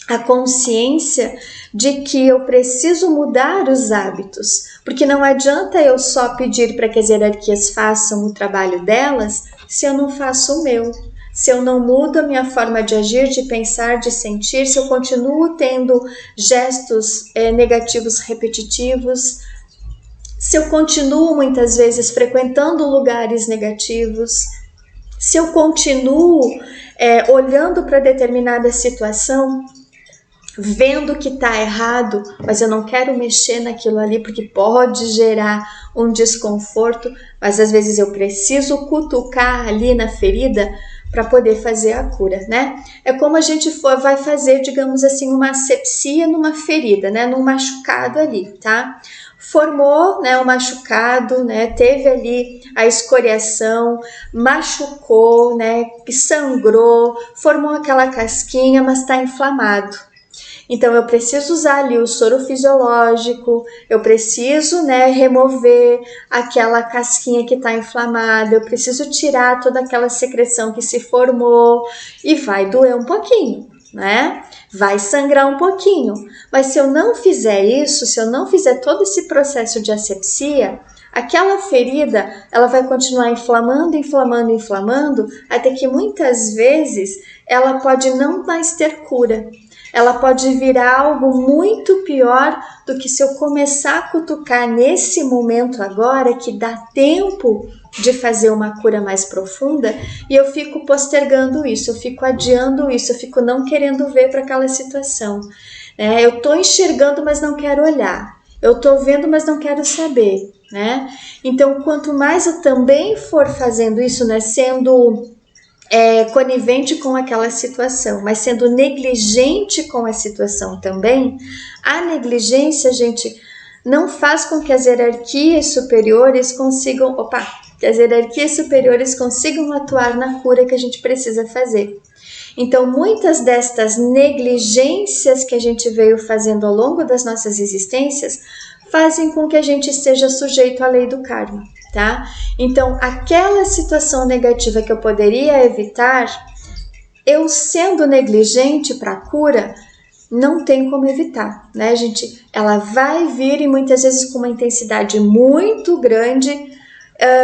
[SPEAKER 1] a consciência de que eu preciso mudar os hábitos, porque não adianta eu só pedir para que as hierarquias façam o trabalho delas se eu não faço o meu, se eu não mudo a minha forma de agir, de pensar, de sentir, se eu continuo tendo gestos negativos repetitivos, se eu continuo muitas vezes frequentando lugares negativos, se eu continuo olhando para determinada situação, vendo que está errado, mas eu não quero mexer naquilo ali porque pode gerar um desconforto, mas às vezes eu preciso cutucar ali na ferida para poder fazer a cura, né? É como a gente vai fazer, digamos assim, uma asepsia numa ferida, né? Num machucado ali, tá? Formou, né, o machucado, né, teve ali a escoriação, machucou, né, sangrou, formou aquela casquinha, mas está inflamado. Então eu preciso usar ali o soro fisiológico, eu preciso, né, remover aquela casquinha que está inflamada, eu preciso tirar toda aquela secreção que se formou e vai doer um pouquinho, né? Vai sangrar um pouquinho, mas se eu não fizer isso, se eu não fizer todo esse processo de asepsia, aquela ferida, ela vai continuar inflamando, até que muitas vezes ela pode não mais ter cura. Ela pode virar algo muito pior do que se eu começar a cutucar nesse momento agora, que dá tempo de fazer uma cura mais profunda, e eu fico postergando isso, eu fico adiando isso, eu fico não querendo ver para aquela situação. Eu estou enxergando, mas não quero olhar. Eu estou vendo, mas não quero saber, né? Então, quanto mais eu também for fazendo isso, né, sendo conivente com aquela situação, mas sendo negligente com a situação também, a negligência, gente, não faz com que as hierarquias superiores consigam, atuar na cura que a gente precisa fazer. Então, muitas destas negligências que a gente veio fazendo ao longo das nossas existências fazem com que a gente esteja sujeito à lei do karma, tá? Então, aquela situação negativa que eu poderia evitar, eu sendo negligente para a cura, não tem como evitar, né, gente? Ela vai vir e muitas vezes com uma intensidade muito grande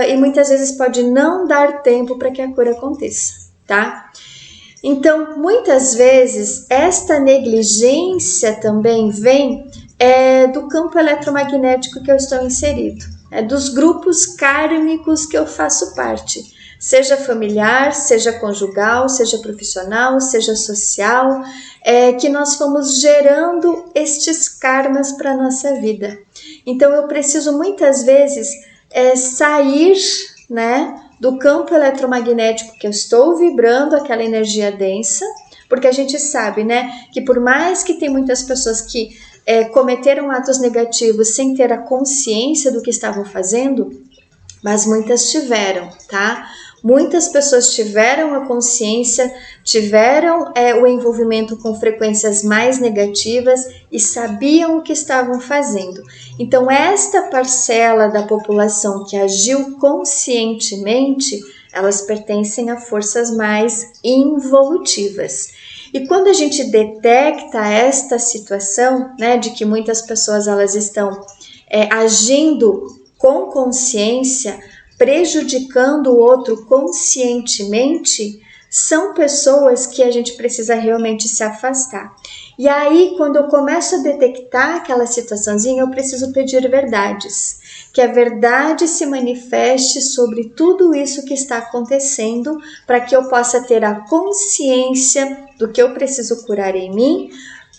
[SPEAKER 1] e muitas vezes pode não dar tempo para que a cura aconteça, tá? Então, muitas vezes, esta negligência também vem do campo eletromagnético que eu estou inserido, dos grupos kármicos que eu faço parte, seja familiar, seja conjugal, seja profissional, seja social, que nós fomos gerando estes karmas para a nossa vida. Então, eu preciso muitas vezes sair, né, do campo eletromagnético que eu estou vibrando, aquela energia densa, porque a gente sabe, né, que por mais que tem muitas pessoas que cometeram atos negativos sem ter a consciência do que estavam fazendo, mas muitas tiveram, tá? Muitas pessoas tiveram a consciência, tiveram o envolvimento com frequências mais negativas e sabiam o que estavam fazendo. Então, esta parcela da população que agiu conscientemente, elas pertencem a forças mais involutivas. E quando a gente detecta esta situação, né, de que muitas pessoas elas estão agindo com consciência, prejudicando o outro conscientemente, são pessoas que a gente precisa realmente se afastar. E aí, quando eu começo a detectar aquela situaçãozinha, eu preciso pedir verdades. Que a verdade se manifeste sobre tudo isso que está acontecendo, para que eu possa ter a consciência do que eu preciso curar em mim,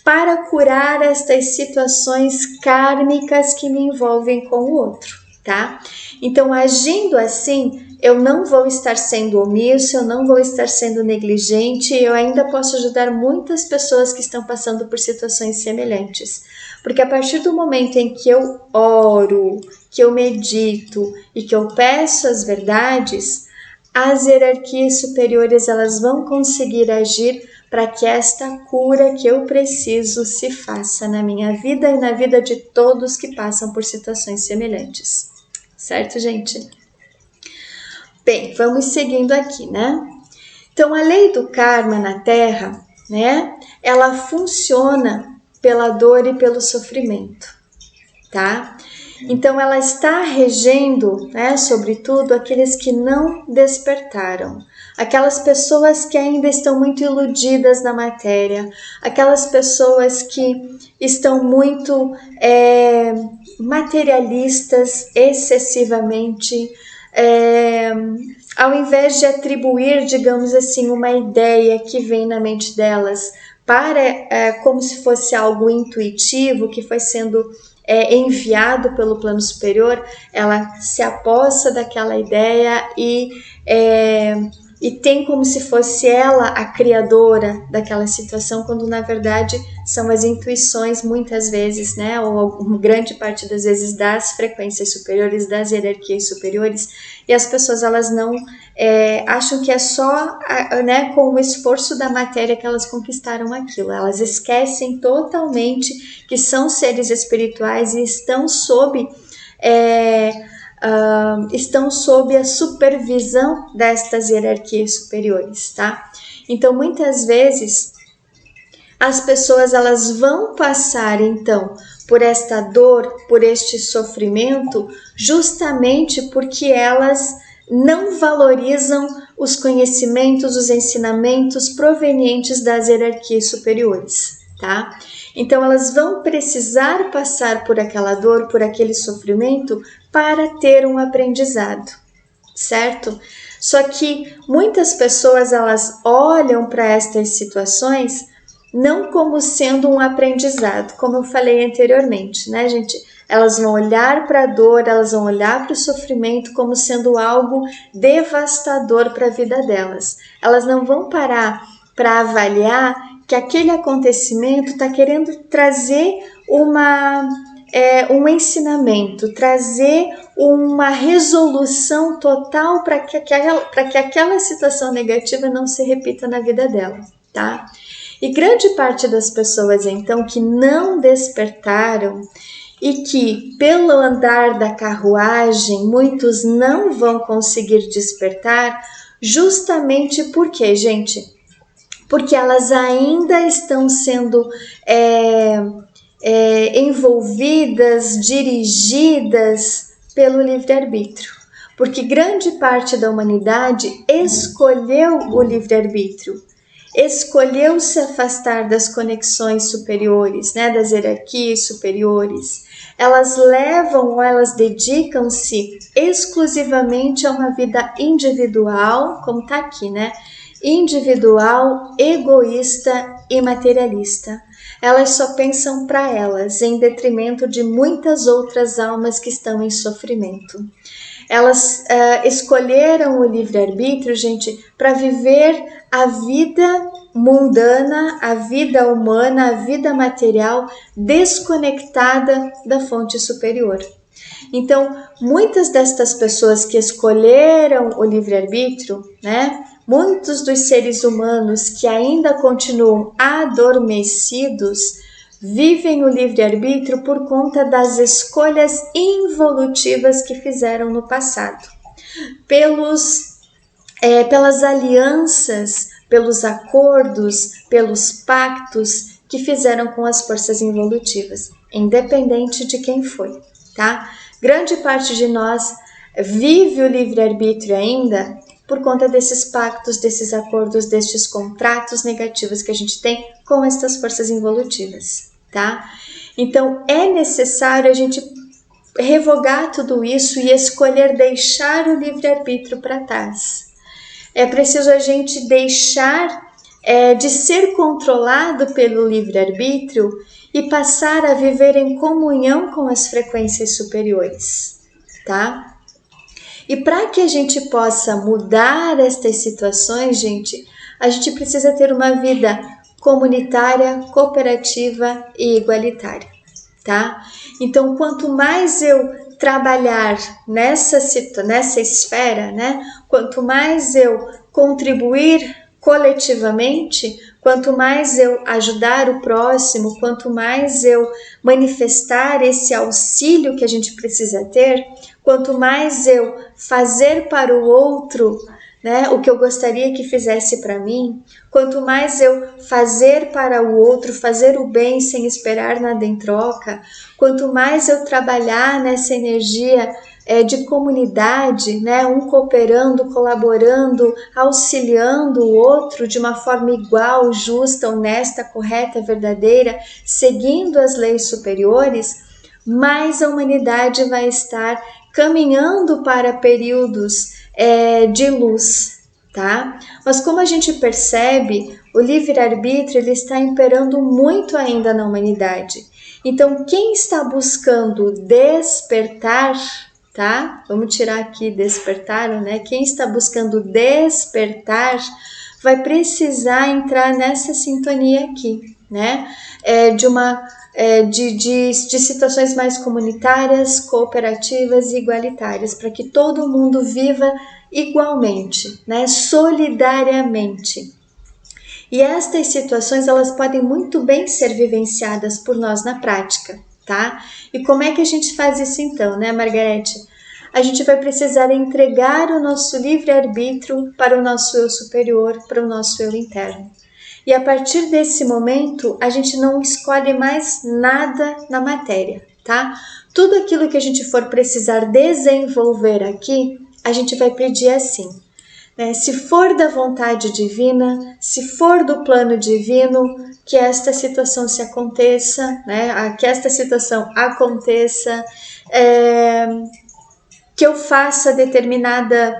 [SPEAKER 1] para curar estas situações kármicas que me envolvem com o outro, tá? Então, agindo assim, eu não vou estar sendo omisso, eu não vou estar sendo negligente, eu ainda posso ajudar muitas pessoas que estão passando por situações semelhantes. Porque a partir do momento em que eu oro, que eu medito e que eu peço as verdades, as hierarquias superiores elas vão conseguir agir para que esta cura que eu preciso se faça na minha vida e na vida de todos que passam por situações semelhantes. Certo, gente? Bem, vamos seguindo aqui, né? Então, a lei do karma na Terra, né? Ela funciona pela dor e pelo sofrimento, tá? Então, ela está regendo, né, sobretudo, aqueles que não despertaram, aquelas pessoas que ainda estão muito iludidas na matéria, aquelas pessoas que estão muito materialistas excessivamente, ao invés de atribuir, digamos assim, uma ideia que vem na mente delas para como se fosse algo intuitivo que foi sendo enviado pelo plano superior, ela se apossa daquela ideia e tem como se fosse ela a criadora daquela situação, quando na verdade são as intuições muitas vezes, né, ou grande parte das vezes das frequências superiores, das hierarquias superiores, e as pessoas elas não acham que é só né, com o esforço da matéria que elas conquistaram aquilo. Elas esquecem totalmente que são seres espirituais e estão sob a supervisão destas hierarquias superiores, tá? Então, muitas vezes as pessoas elas vão passar então por esta dor, por este sofrimento, justamente porque elas não valorizam os conhecimentos, os ensinamentos provenientes das hierarquias superiores, tá? Então elas vão precisar passar por aquela dor, por aquele sofrimento para ter um aprendizado, certo? Só que muitas pessoas elas olham para estas situações não como sendo um aprendizado, como eu falei anteriormente, né, gente? Elas vão olhar para a dor, elas vão olhar para o sofrimento como sendo algo devastador para a vida delas. Elas não vão parar para avaliar que aquele acontecimento está querendo trazer um ensinamento, trazer uma resolução total para que aquela situação negativa não se repita na vida dela, tá? E grande parte das pessoas, então, que não despertaram e que, pelo andar da carruagem, muitos não vão conseguir despertar, justamente porque, gente, porque elas ainda estão sendo envolvidas, dirigidas pelo livre-arbítrio. Porque grande parte da humanidade escolheu o livre-arbítrio, escolheu se afastar das conexões superiores, né, das hierarquias superiores. Elas levam ou elas dedicam-se exclusivamente a uma vida individual, como está aqui, né? Individual, egoísta e materialista. Elas só pensam para elas, em detrimento de muitas outras almas que estão em sofrimento. Elas escolheram o livre-arbítrio, gente, para viver a vida mundana, a vida humana, a vida material desconectada da fonte superior. Então, muitas destas pessoas que escolheram o livre-arbítrio, né, muitos dos seres humanos que ainda continuam adormecidos, vivem o livre-arbítrio por conta das escolhas involutivas que fizeram no passado, pelas alianças, pelos acordos, pelos pactos que fizeram com as forças involutivas, independente de quem foi, tá? Grande parte de nós vive o livre-arbítrio ainda por conta desses pactos, desses acordos, destes contratos negativos que a gente tem com estas forças involutivas, tá? Então, é necessário a gente revogar tudo isso e escolher deixar o livre-arbítrio para trás. É preciso a gente deixar de ser controlado pelo livre-arbítrio e passar a viver em comunhão com as frequências superiores, tá? E para que a gente possa mudar estas situações, gente, a gente precisa ter uma vida comunitária, cooperativa e igualitária, tá? Então, quanto mais eu trabalhar nessa esfera, né? Quanto mais eu contribuir coletivamente, quanto mais eu ajudar o próximo, quanto mais eu manifestar esse auxílio que a gente precisa ter, quanto mais eu fazer para o outro, né, o que eu gostaria que fizesse para mim, quanto mais eu fazer para o outro, fazer o bem sem esperar nada em troca, quanto mais eu trabalhar nessa energia de comunidade, né, um cooperando, colaborando, auxiliando o outro de uma forma igual, justa, honesta, correta, verdadeira, seguindo as leis superiores, mais a humanidade vai estar caminhando para períodos de luz, tá? Mas como a gente percebe, o livre-arbítrio ele está imperando muito ainda na humanidade. Então, quem está buscando despertar, tá? Vamos tirar aqui despertar, né? Quem está buscando despertar vai precisar entrar nessa sintonia aqui, né? De situações mais comunitárias, cooperativas e igualitárias, para que todo mundo viva igualmente, né? Solidariamente. E estas situações elas podem muito bem ser vivenciadas por nós na prática, tá? E como é que a gente faz isso então, né, Margarete? A gente vai precisar entregar o nosso livre-arbítrio para o nosso eu superior, para o nosso eu interno. E a partir desse momento, a gente não escolhe mais nada na matéria, tá? Tudo aquilo que a gente for precisar desenvolver aqui, a gente vai pedir assim, né? Se for da vontade divina, se for do plano divino, que esta situação se aconteça, né? Que esta situação aconteça, que eu faça determinada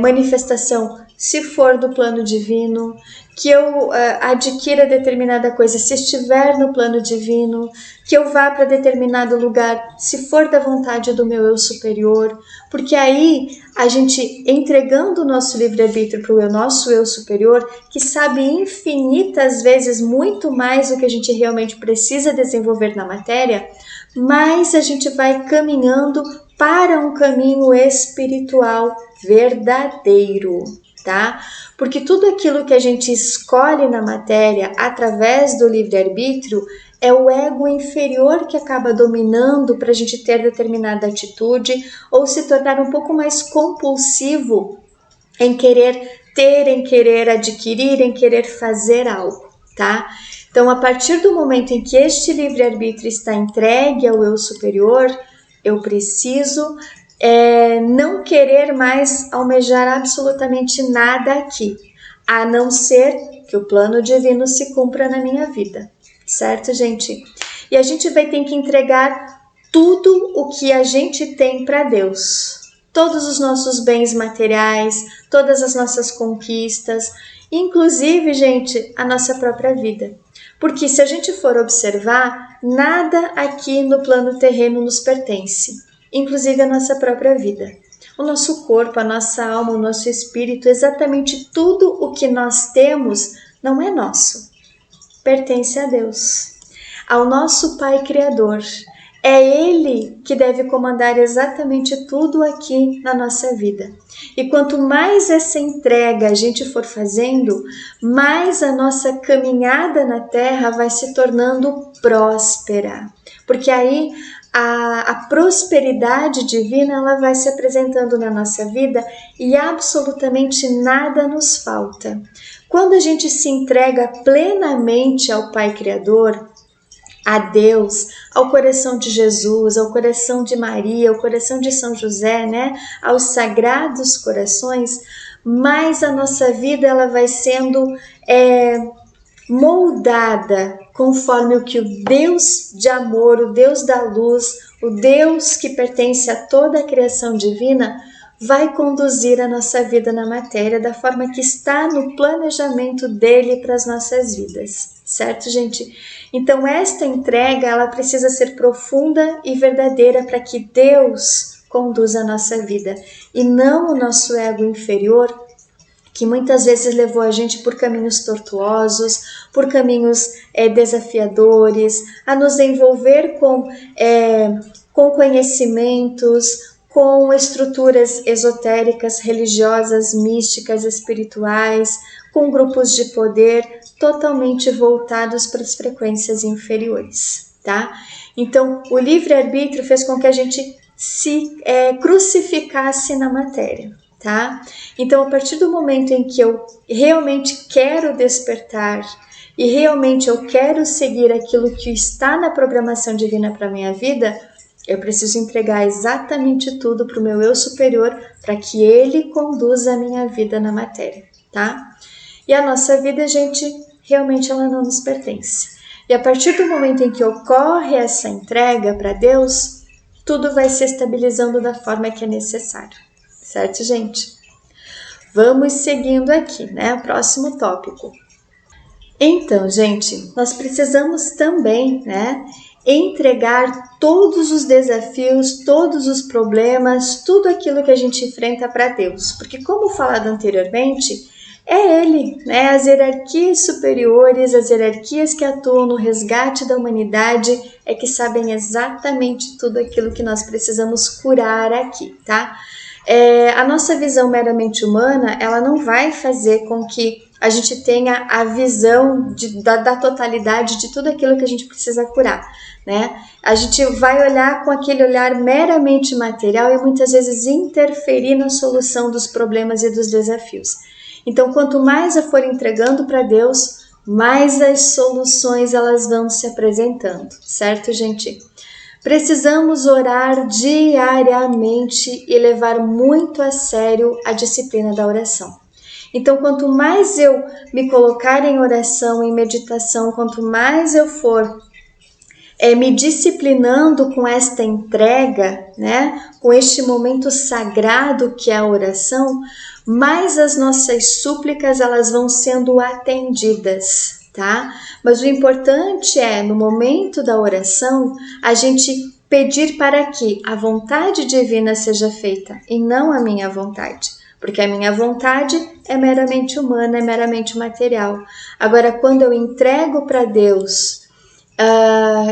[SPEAKER 1] manifestação, se for do plano divino, que eu adquira determinada coisa se estiver no plano divino, que eu vá para determinado lugar se for da vontade do meu eu superior, porque aí a gente entregando o nosso livre-arbítrio para o nosso eu superior, que sabe infinitas vezes muito mais do que a gente realmente precisa desenvolver na matéria, mais a gente vai caminhando para um caminho espiritual verdadeiro, tá? Porque tudo aquilo que a gente escolhe na matéria através do livre-arbítrio é o ego inferior que acaba dominando para a gente ter determinada atitude ou se tornar um pouco mais compulsivo em querer ter, em querer adquirir, em querer fazer algo, tá? Então, a partir do momento em que este livre-arbítrio está entregue ao eu superior, eu preciso não querer mais almejar absolutamente nada aqui, a não ser que o plano divino se cumpra na minha vida, certo, gente? E a gente vai ter que entregar tudo o que a gente tem para Deus, todos os nossos bens materiais, todas as nossas conquistas, inclusive, gente, a nossa própria vida. Porque se a gente for observar, nada aqui no plano terreno nos pertence, inclusive a nossa própria vida. O nosso corpo, a nossa alma, o nosso espírito, exatamente tudo o que nós temos não é nosso, pertence a Deus, ao nosso Pai Criador. É Ele que deve comandar exatamente tudo aqui na nossa vida. E quanto mais essa entrega a gente for fazendo, mais a nossa caminhada na Terra vai se tornando próspera. Porque aí a prosperidade divina ela vai se apresentando na nossa vida e absolutamente nada nos falta. Quando a gente se entrega plenamente ao Pai Criador, a Deus, ao coração de Jesus, ao coração de Maria, ao coração de São José, né? Aos sagrados corações, mais a nossa vida ela vai sendo moldada conforme o que o Deus de amor, o Deus da luz, o Deus que pertence a toda a criação divina, vai conduzir a nossa vida na matéria da forma que está no planejamento dele para as nossas vidas, certo, gente? Então esta entrega ela precisa ser profunda e verdadeira para que Deus conduza a nossa vida e não o nosso ego inferior, que muitas vezes levou a gente por caminhos tortuosos, por caminhos desafiadores, a nos envolver com conhecimentos, com estruturas esotéricas, religiosas, místicas, espirituais, com grupos de poder totalmente voltados para as frequências inferiores, tá? Então, o livre-arbítrio fez com que a gente se crucificasse na matéria, tá? Então, a partir do momento em que eu realmente quero despertar e realmente eu quero seguir aquilo que está na programação divina para minha vida, eu preciso entregar exatamente tudo para o meu eu superior para que ele conduza a minha vida na matéria, tá? E a nossa vida, gente, realmente ela não nos pertence. E a partir do momento em que ocorre essa entrega para Deus, tudo vai se estabilizando da forma que é necessário, certo, gente? Vamos seguindo aqui, né? O próximo tópico. Então, gente, nós precisamos também, né, entregar todos os desafios, todos os problemas, tudo aquilo que a gente enfrenta para Deus. Porque, como falado anteriormente, é Ele, né, as hierarquias superiores, as hierarquias que atuam no resgate da humanidade, é que sabem exatamente tudo aquilo que nós precisamos curar aqui, tá? A nossa visão meramente humana, ela não vai fazer com que a gente tenha a visão da totalidade de tudo aquilo que a gente precisa curar, né? A gente vai olhar com aquele olhar meramente material e muitas vezes interferir na solução dos problemas e dos desafios. Então, quanto mais eu for entregando para Deus, mais as soluções elas vão se apresentando, certo, gente? Precisamos orar diariamente e levar muito a sério a disciplina da oração. Então, quanto mais eu me colocar em oração, em meditação, quanto mais eu for me disciplinando com esta entrega, né, com este momento sagrado que é a oração, mais as nossas súplicas elas vão sendo atendidas, tá? Mas o importante é, no momento da oração, a gente pedir para que a vontade divina seja feita e não a minha vontade. Porque a minha vontade é meramente humana, é meramente material. Agora, quando eu entrego para Deus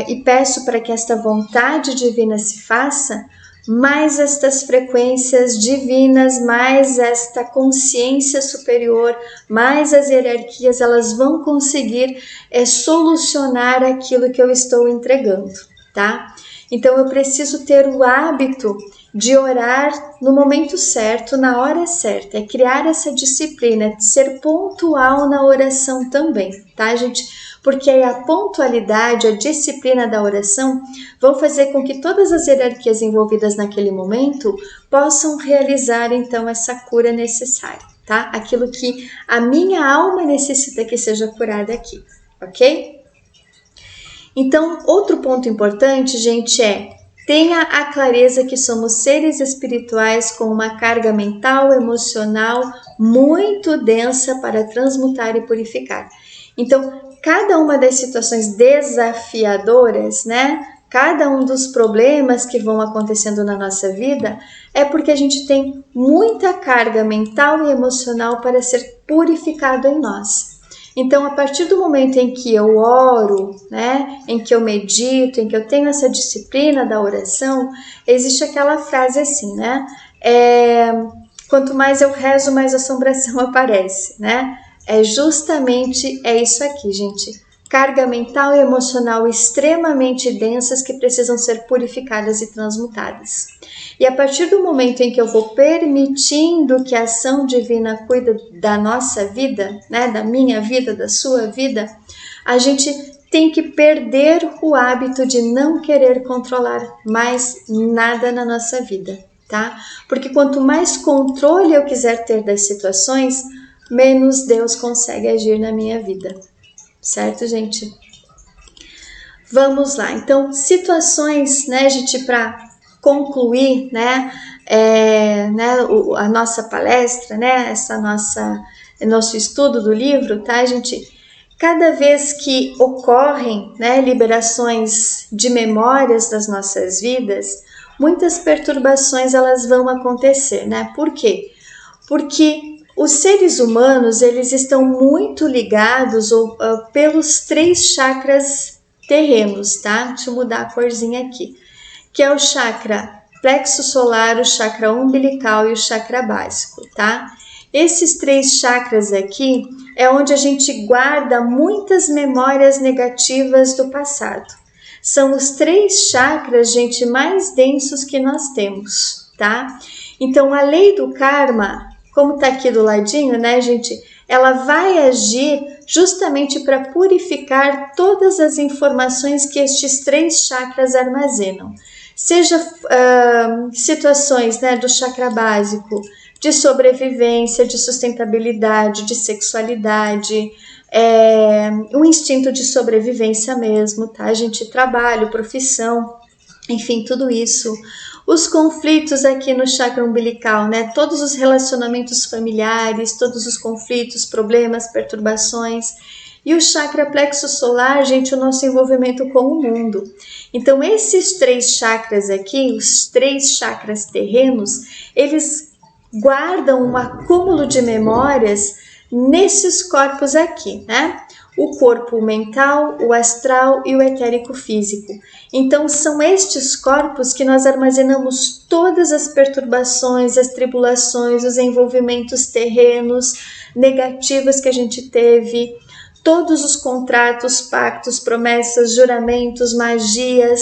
[SPEAKER 1] e peço para que esta vontade divina se faça, mais estas frequências divinas, mais esta consciência superior, mais as hierarquias, elas vão conseguir solucionar aquilo que eu estou entregando, tá? Então, eu preciso ter o hábito de orar no momento certo, na hora certa, criar essa disciplina, de ser pontual na oração também, tá, gente? Porque aí a pontualidade, a disciplina da oração vão fazer com que todas as hierarquias envolvidas naquele momento possam realizar, então, essa cura necessária, tá? Aquilo que a minha alma necessita que seja curada aqui, ok? Então, outro ponto importante, gente, tenha a clareza que somos seres espirituais com uma carga mental, emocional muito densa para transmutar e purificar. Então, cada uma das situações desafiadoras, né? Cada um dos problemas que vão acontecendo na nossa vida é porque a gente tem muita carga mental e emocional para ser purificado em nós. Então, a partir do momento em que eu oro, né, em que eu medito, em que eu tenho essa disciplina da oração, existe aquela frase assim, né? Quanto mais eu rezo, mais assombração aparece, né? Justamente isso aqui, gente. Carga mental e emocional extremamente densas que precisam ser purificadas e transmutadas. E a partir do momento em que eu vou permitindo que a ação divina cuida da nossa vida, né, da minha vida, da sua vida, a gente tem que perder o hábito de não querer controlar mais nada na nossa vida, tá? Porque quanto mais controle eu quiser ter das situações, menos Deus consegue agir na minha vida, certo, gente? Vamos lá, então, situações, né, gente, para concluir, a nossa palestra, né, nosso estudo do livro, tá, gente? Cada vez que ocorrem, né, liberações de memórias das nossas vidas, muitas perturbações elas vão acontecer, né? Por quê? Porque os seres humanos, eles estão muito ligados pelos 3 chakras terrenos, tá? Deixa eu mudar a corzinha aqui. Que é o chakra plexo solar, o chakra umbilical e o chakra básico, tá? Esses 3 chakras aqui é onde a gente guarda muitas memórias negativas do passado. São os 3 chakras, gente, mais densos que nós temos, tá? Então, a lei do karma, como tá aqui do ladinho, né, gente? Ela vai agir justamente para purificar todas as informações que estes 3 chakras armazenam. Seja situações, né, do chakra básico, de sobrevivência, de sustentabilidade, de sexualidade, um instinto de sobrevivência mesmo, tá, gente? Trabalho, profissão, enfim, tudo isso. Os conflitos aqui no chakra umbilical, né? Todos os relacionamentos familiares, todos os conflitos, problemas, perturbações. E o chakra plexo solar, gente, o nosso envolvimento com o mundo. Então, esses 3 chakras aqui, os 3 chakras terrenos, eles guardam um acúmulo de memórias nesses corpos aqui, né? O corpo mental, o astral e o etérico físico. Então, são estes corpos que nós armazenamos todas as perturbações, as tribulações, os envolvimentos terrenos negativos que a gente teve, todos os contratos, pactos, promessas, juramentos, magias,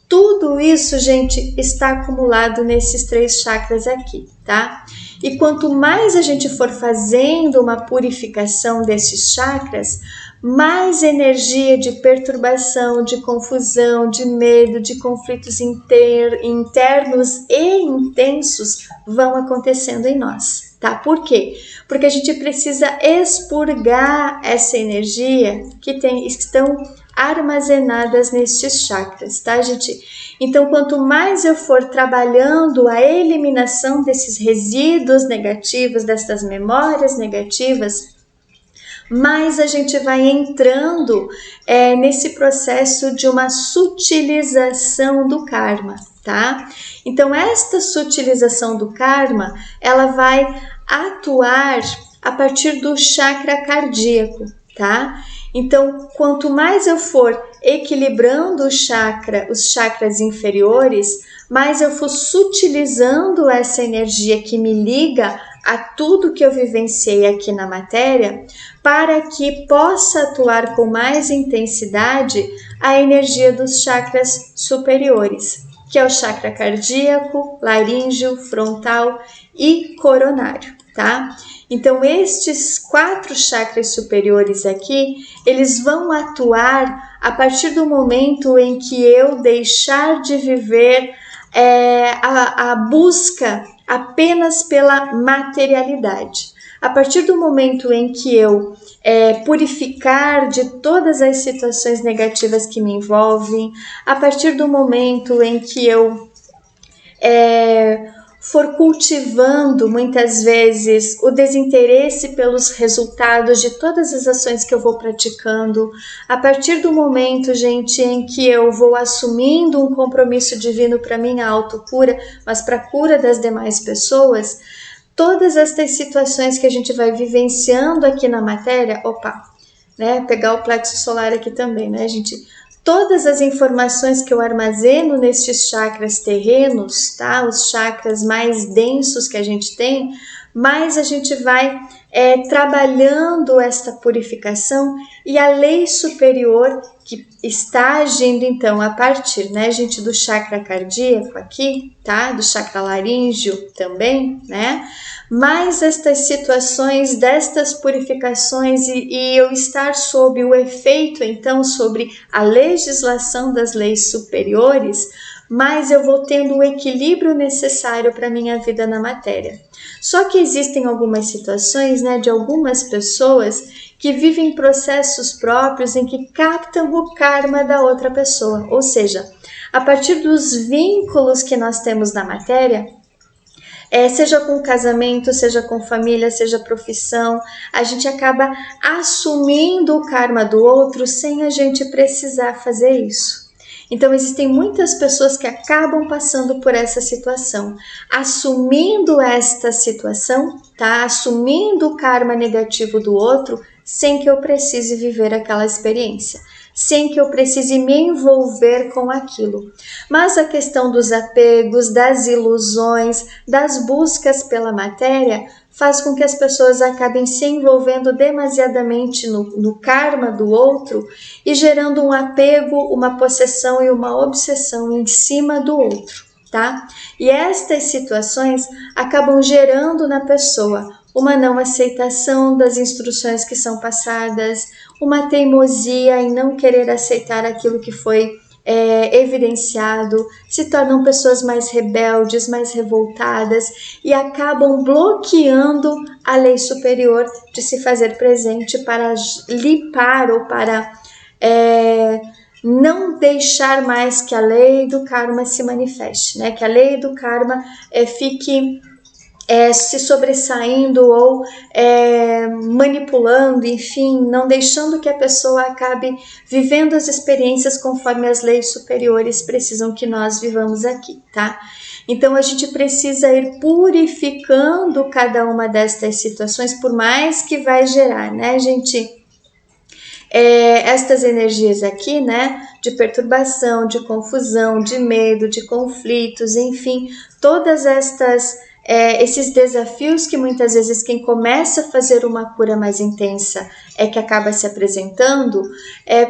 [SPEAKER 1] tudo isso, gente, está acumulado nesses 3 chakras aqui, tá? E quanto mais a gente for fazendo uma purificação desses chakras, mais energia de perturbação, de confusão, de medo, de conflitos internos e intensos vão acontecendo em nós, tá? Por quê? Porque a gente precisa expurgar essa energia que estão armazenadas nestes chakras, tá, gente? Então, quanto mais eu for trabalhando a eliminação desses resíduos negativos, dessas memórias negativas, mais a gente vai entrando nesse processo de uma sutilização do karma, tá? Então, esta sutilização do karma, ela vai atuar a partir do chakra cardíaco, tá? Então, quanto mais eu for equilibrando os chakras inferiores, mais eu for sutilizando essa energia que me liga a tudo que eu vivenciei aqui na matéria, para que possa atuar com mais intensidade a energia dos chakras superiores, que é o chakra cardíaco, laríngeo, frontal e coronário, tá? Então, estes 4 chakras superiores aqui, eles vão atuar a partir do momento em que eu deixar de viver a busca apenas pela materialidade. A partir do momento em que eu purificar de todas as situações negativas que me envolvem, a partir do momento em que eu for cultivando muitas vezes o desinteresse pelos resultados de todas as ações que eu vou praticando, a partir do momento, gente, em que eu vou assumindo um compromisso divino para minha autocura, mas para a cura das demais pessoas, todas estas situações que a gente vai vivenciando aqui na matéria, pegar o plexo solar aqui também, né, gente? Todas as informações que eu armazeno nestes chakras terrenos, tá? Os chakras mais densos que a gente tem, mais a gente vai trabalhando esta purificação, e a lei superior que está agindo então a partir, né, gente, do chakra cardíaco aqui, tá? Do chakra laríngeo também, né? Mas estas situações, destas purificações e eu estar sob o efeito, então, sobre a legislação das leis superiores, mas eu vou tendo o equilíbrio necessário para a minha vida na matéria. Só que existem algumas situações, né, de algumas pessoas que vivem processos próprios em que captam o karma da outra pessoa, ou seja, a partir dos vínculos que nós temos na matéria, seja com casamento, seja com família, seja profissão, a gente acaba assumindo o karma do outro sem a gente precisar fazer isso. Então, existem muitas pessoas que acabam passando por essa situação, assumindo esta situação, tá? Assumindo o karma negativo do outro, sem que eu precise viver aquela experiência, sem que eu precise me envolver com aquilo. Mas a questão dos apegos, das ilusões, das buscas pela matéria, faz com que as pessoas acabem se envolvendo demasiadamente no karma do outro e gerando um apego, uma possessão e uma obsessão em cima do outro, tá? E estas situações acabam gerando na pessoa uma não aceitação das instruções que são passadas, uma teimosia em não querer aceitar aquilo que foi evidenciado, se tornam pessoas mais rebeldes, mais revoltadas e acabam bloqueando a lei superior de se fazer presente para limpar ou para não deixar mais que a lei do karma se manifeste, né? Que a lei do karma fique se sobressaindo ou manipulando, enfim, não deixando que a pessoa acabe vivendo as experiências conforme as leis superiores precisam que nós vivamos aqui, tá? Então, a gente precisa ir purificando cada uma destas situações, por mais que vai gerar, né, gente? Estas energias aqui, né, de perturbação, de confusão, de medo, de conflitos, enfim, todas esses desafios que muitas vezes quem começa a fazer uma cura mais intensa que acaba se apresentando,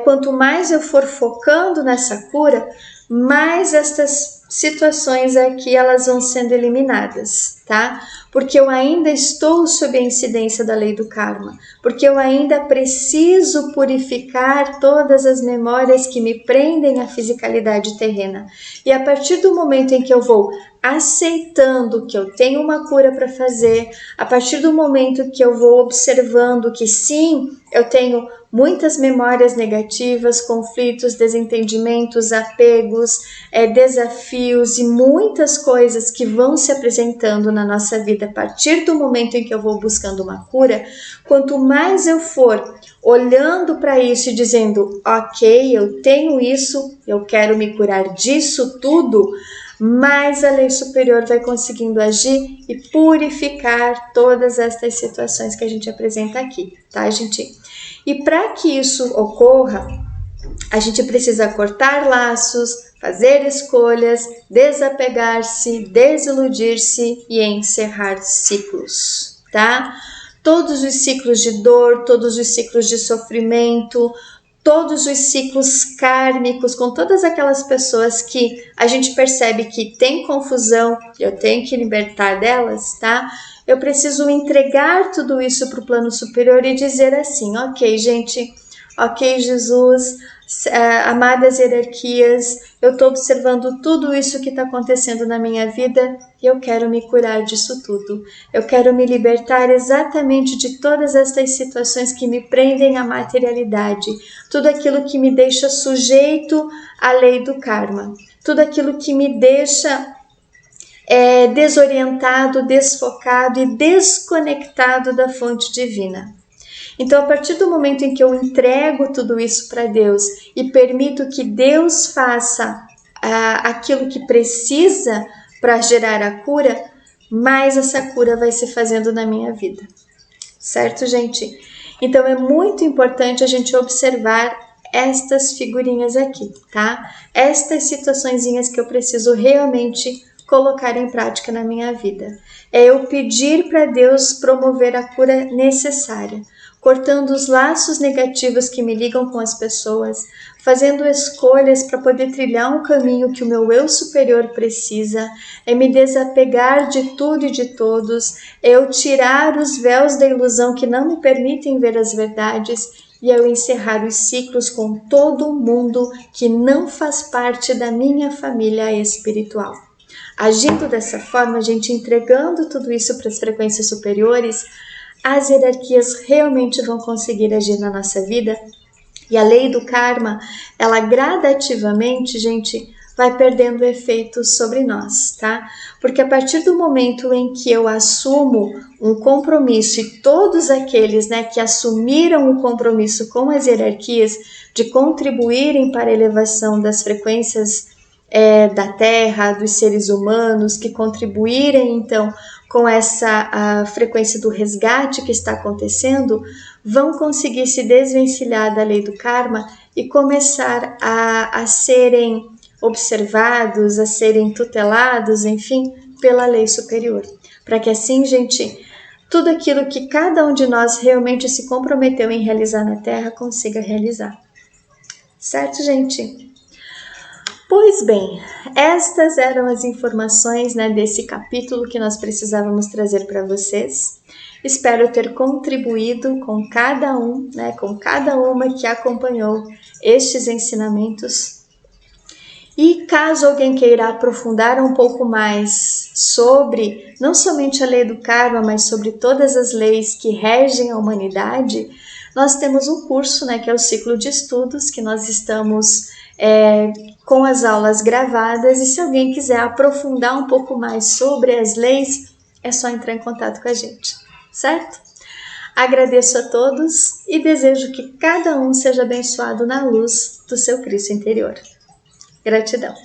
[SPEAKER 1] quanto mais eu for focando nessa cura, mais estas situações aqui elas vão sendo eliminadas, tá? Porque eu ainda estou sob a incidência da lei do karma, porque eu ainda preciso purificar todas as memórias que me prendem à fisicalidade terrena. E a partir do momento em que eu vou aceitando que eu tenho uma cura para fazer, a partir do momento que eu vou observando que sim, eu tenho muitas memórias negativas, conflitos, desentendimentos, apegos, desafios e muitas coisas que vão se apresentando na nossa vida a partir do momento em que eu vou buscando uma cura, quanto mais eu for olhando para isso e dizendo, ok, eu tenho isso, eu quero me curar disso tudo, mais a lei superior vai conseguindo agir e purificar todas estas situações que a gente apresenta aqui, tá, gente? E para que isso ocorra, a gente precisa cortar laços, fazer escolhas, desapegar-se, desiludir-se e encerrar ciclos, tá? Todos os ciclos de dor, todos os ciclos de sofrimento, todos os ciclos kármicos, com todas aquelas pessoas que a gente percebe que tem confusão, eu tenho que libertar delas, tá? Eu preciso entregar tudo isso para o plano superior e dizer assim, ok, gente, ok, Jesus, amadas hierarquias, eu estou observando tudo isso que está acontecendo na minha vida e eu quero me curar disso tudo. Eu quero me libertar exatamente de todas estas situações que me prendem à materialidade, tudo aquilo que me deixa sujeito à lei do karma, tudo aquilo que me deixa desorientado, desfocado e desconectado da fonte divina. Então, a partir do momento em que eu entrego tudo isso para Deus e permito que Deus faça aquilo que precisa para gerar a cura, mais essa cura vai se fazendo na minha vida. Certo, gente? Então, é muito importante a gente observar estas figurinhas aqui, tá? Estas situaçõezinhas que eu preciso realmente colocar em prática na minha vida. É eu pedir para Deus promover a cura necessária, cortando os laços negativos que me ligam com as pessoas, fazendo escolhas para poder trilhar um caminho que o meu eu superior precisa, é me desapegar de tudo e de todos, é eu tirar os véus da ilusão que não me permitem ver as verdades e é eu encerrar os ciclos com todo mundo que não faz parte da minha família espiritual. Agindo dessa forma, a gente entregando tudo isso para as frequências superiores, as hierarquias realmente vão conseguir agir na nossa vida. E a lei do karma, ela gradativamente, gente, vai perdendo efeitos sobre nós, tá? Porque a partir do momento em que eu assumo um compromisso e todos aqueles, né, que assumiram o compromisso com as hierarquias de contribuírem para a elevação das frequências da Terra, dos seres humanos, que contribuírem então com essa a frequência do resgate que está acontecendo, vão conseguir se desvencilhar da lei do karma e começar a serem observados, a serem tutelados, enfim, pela lei superior. Para que assim, gente, tudo aquilo que cada um de nós realmente se comprometeu em realizar na Terra consiga realizar. Certo, gente? Pois bem, estas eram as informações, né, desse capítulo que nós precisávamos trazer para vocês. Espero ter contribuído com cada um, né, com cada uma que acompanhou estes ensinamentos. E caso alguém queira aprofundar um pouco mais sobre, não somente a lei do karma, mas sobre todas as leis que regem a humanidade, nós temos um curso, né, que é o ciclo de estudos, que nós estamos com as aulas gravadas, e se alguém quiser aprofundar um pouco mais sobre as leis, é só entrar em contato com a gente, certo? Agradeço a todos e desejo que cada um seja abençoado na luz do seu Cristo interior. Gratidão.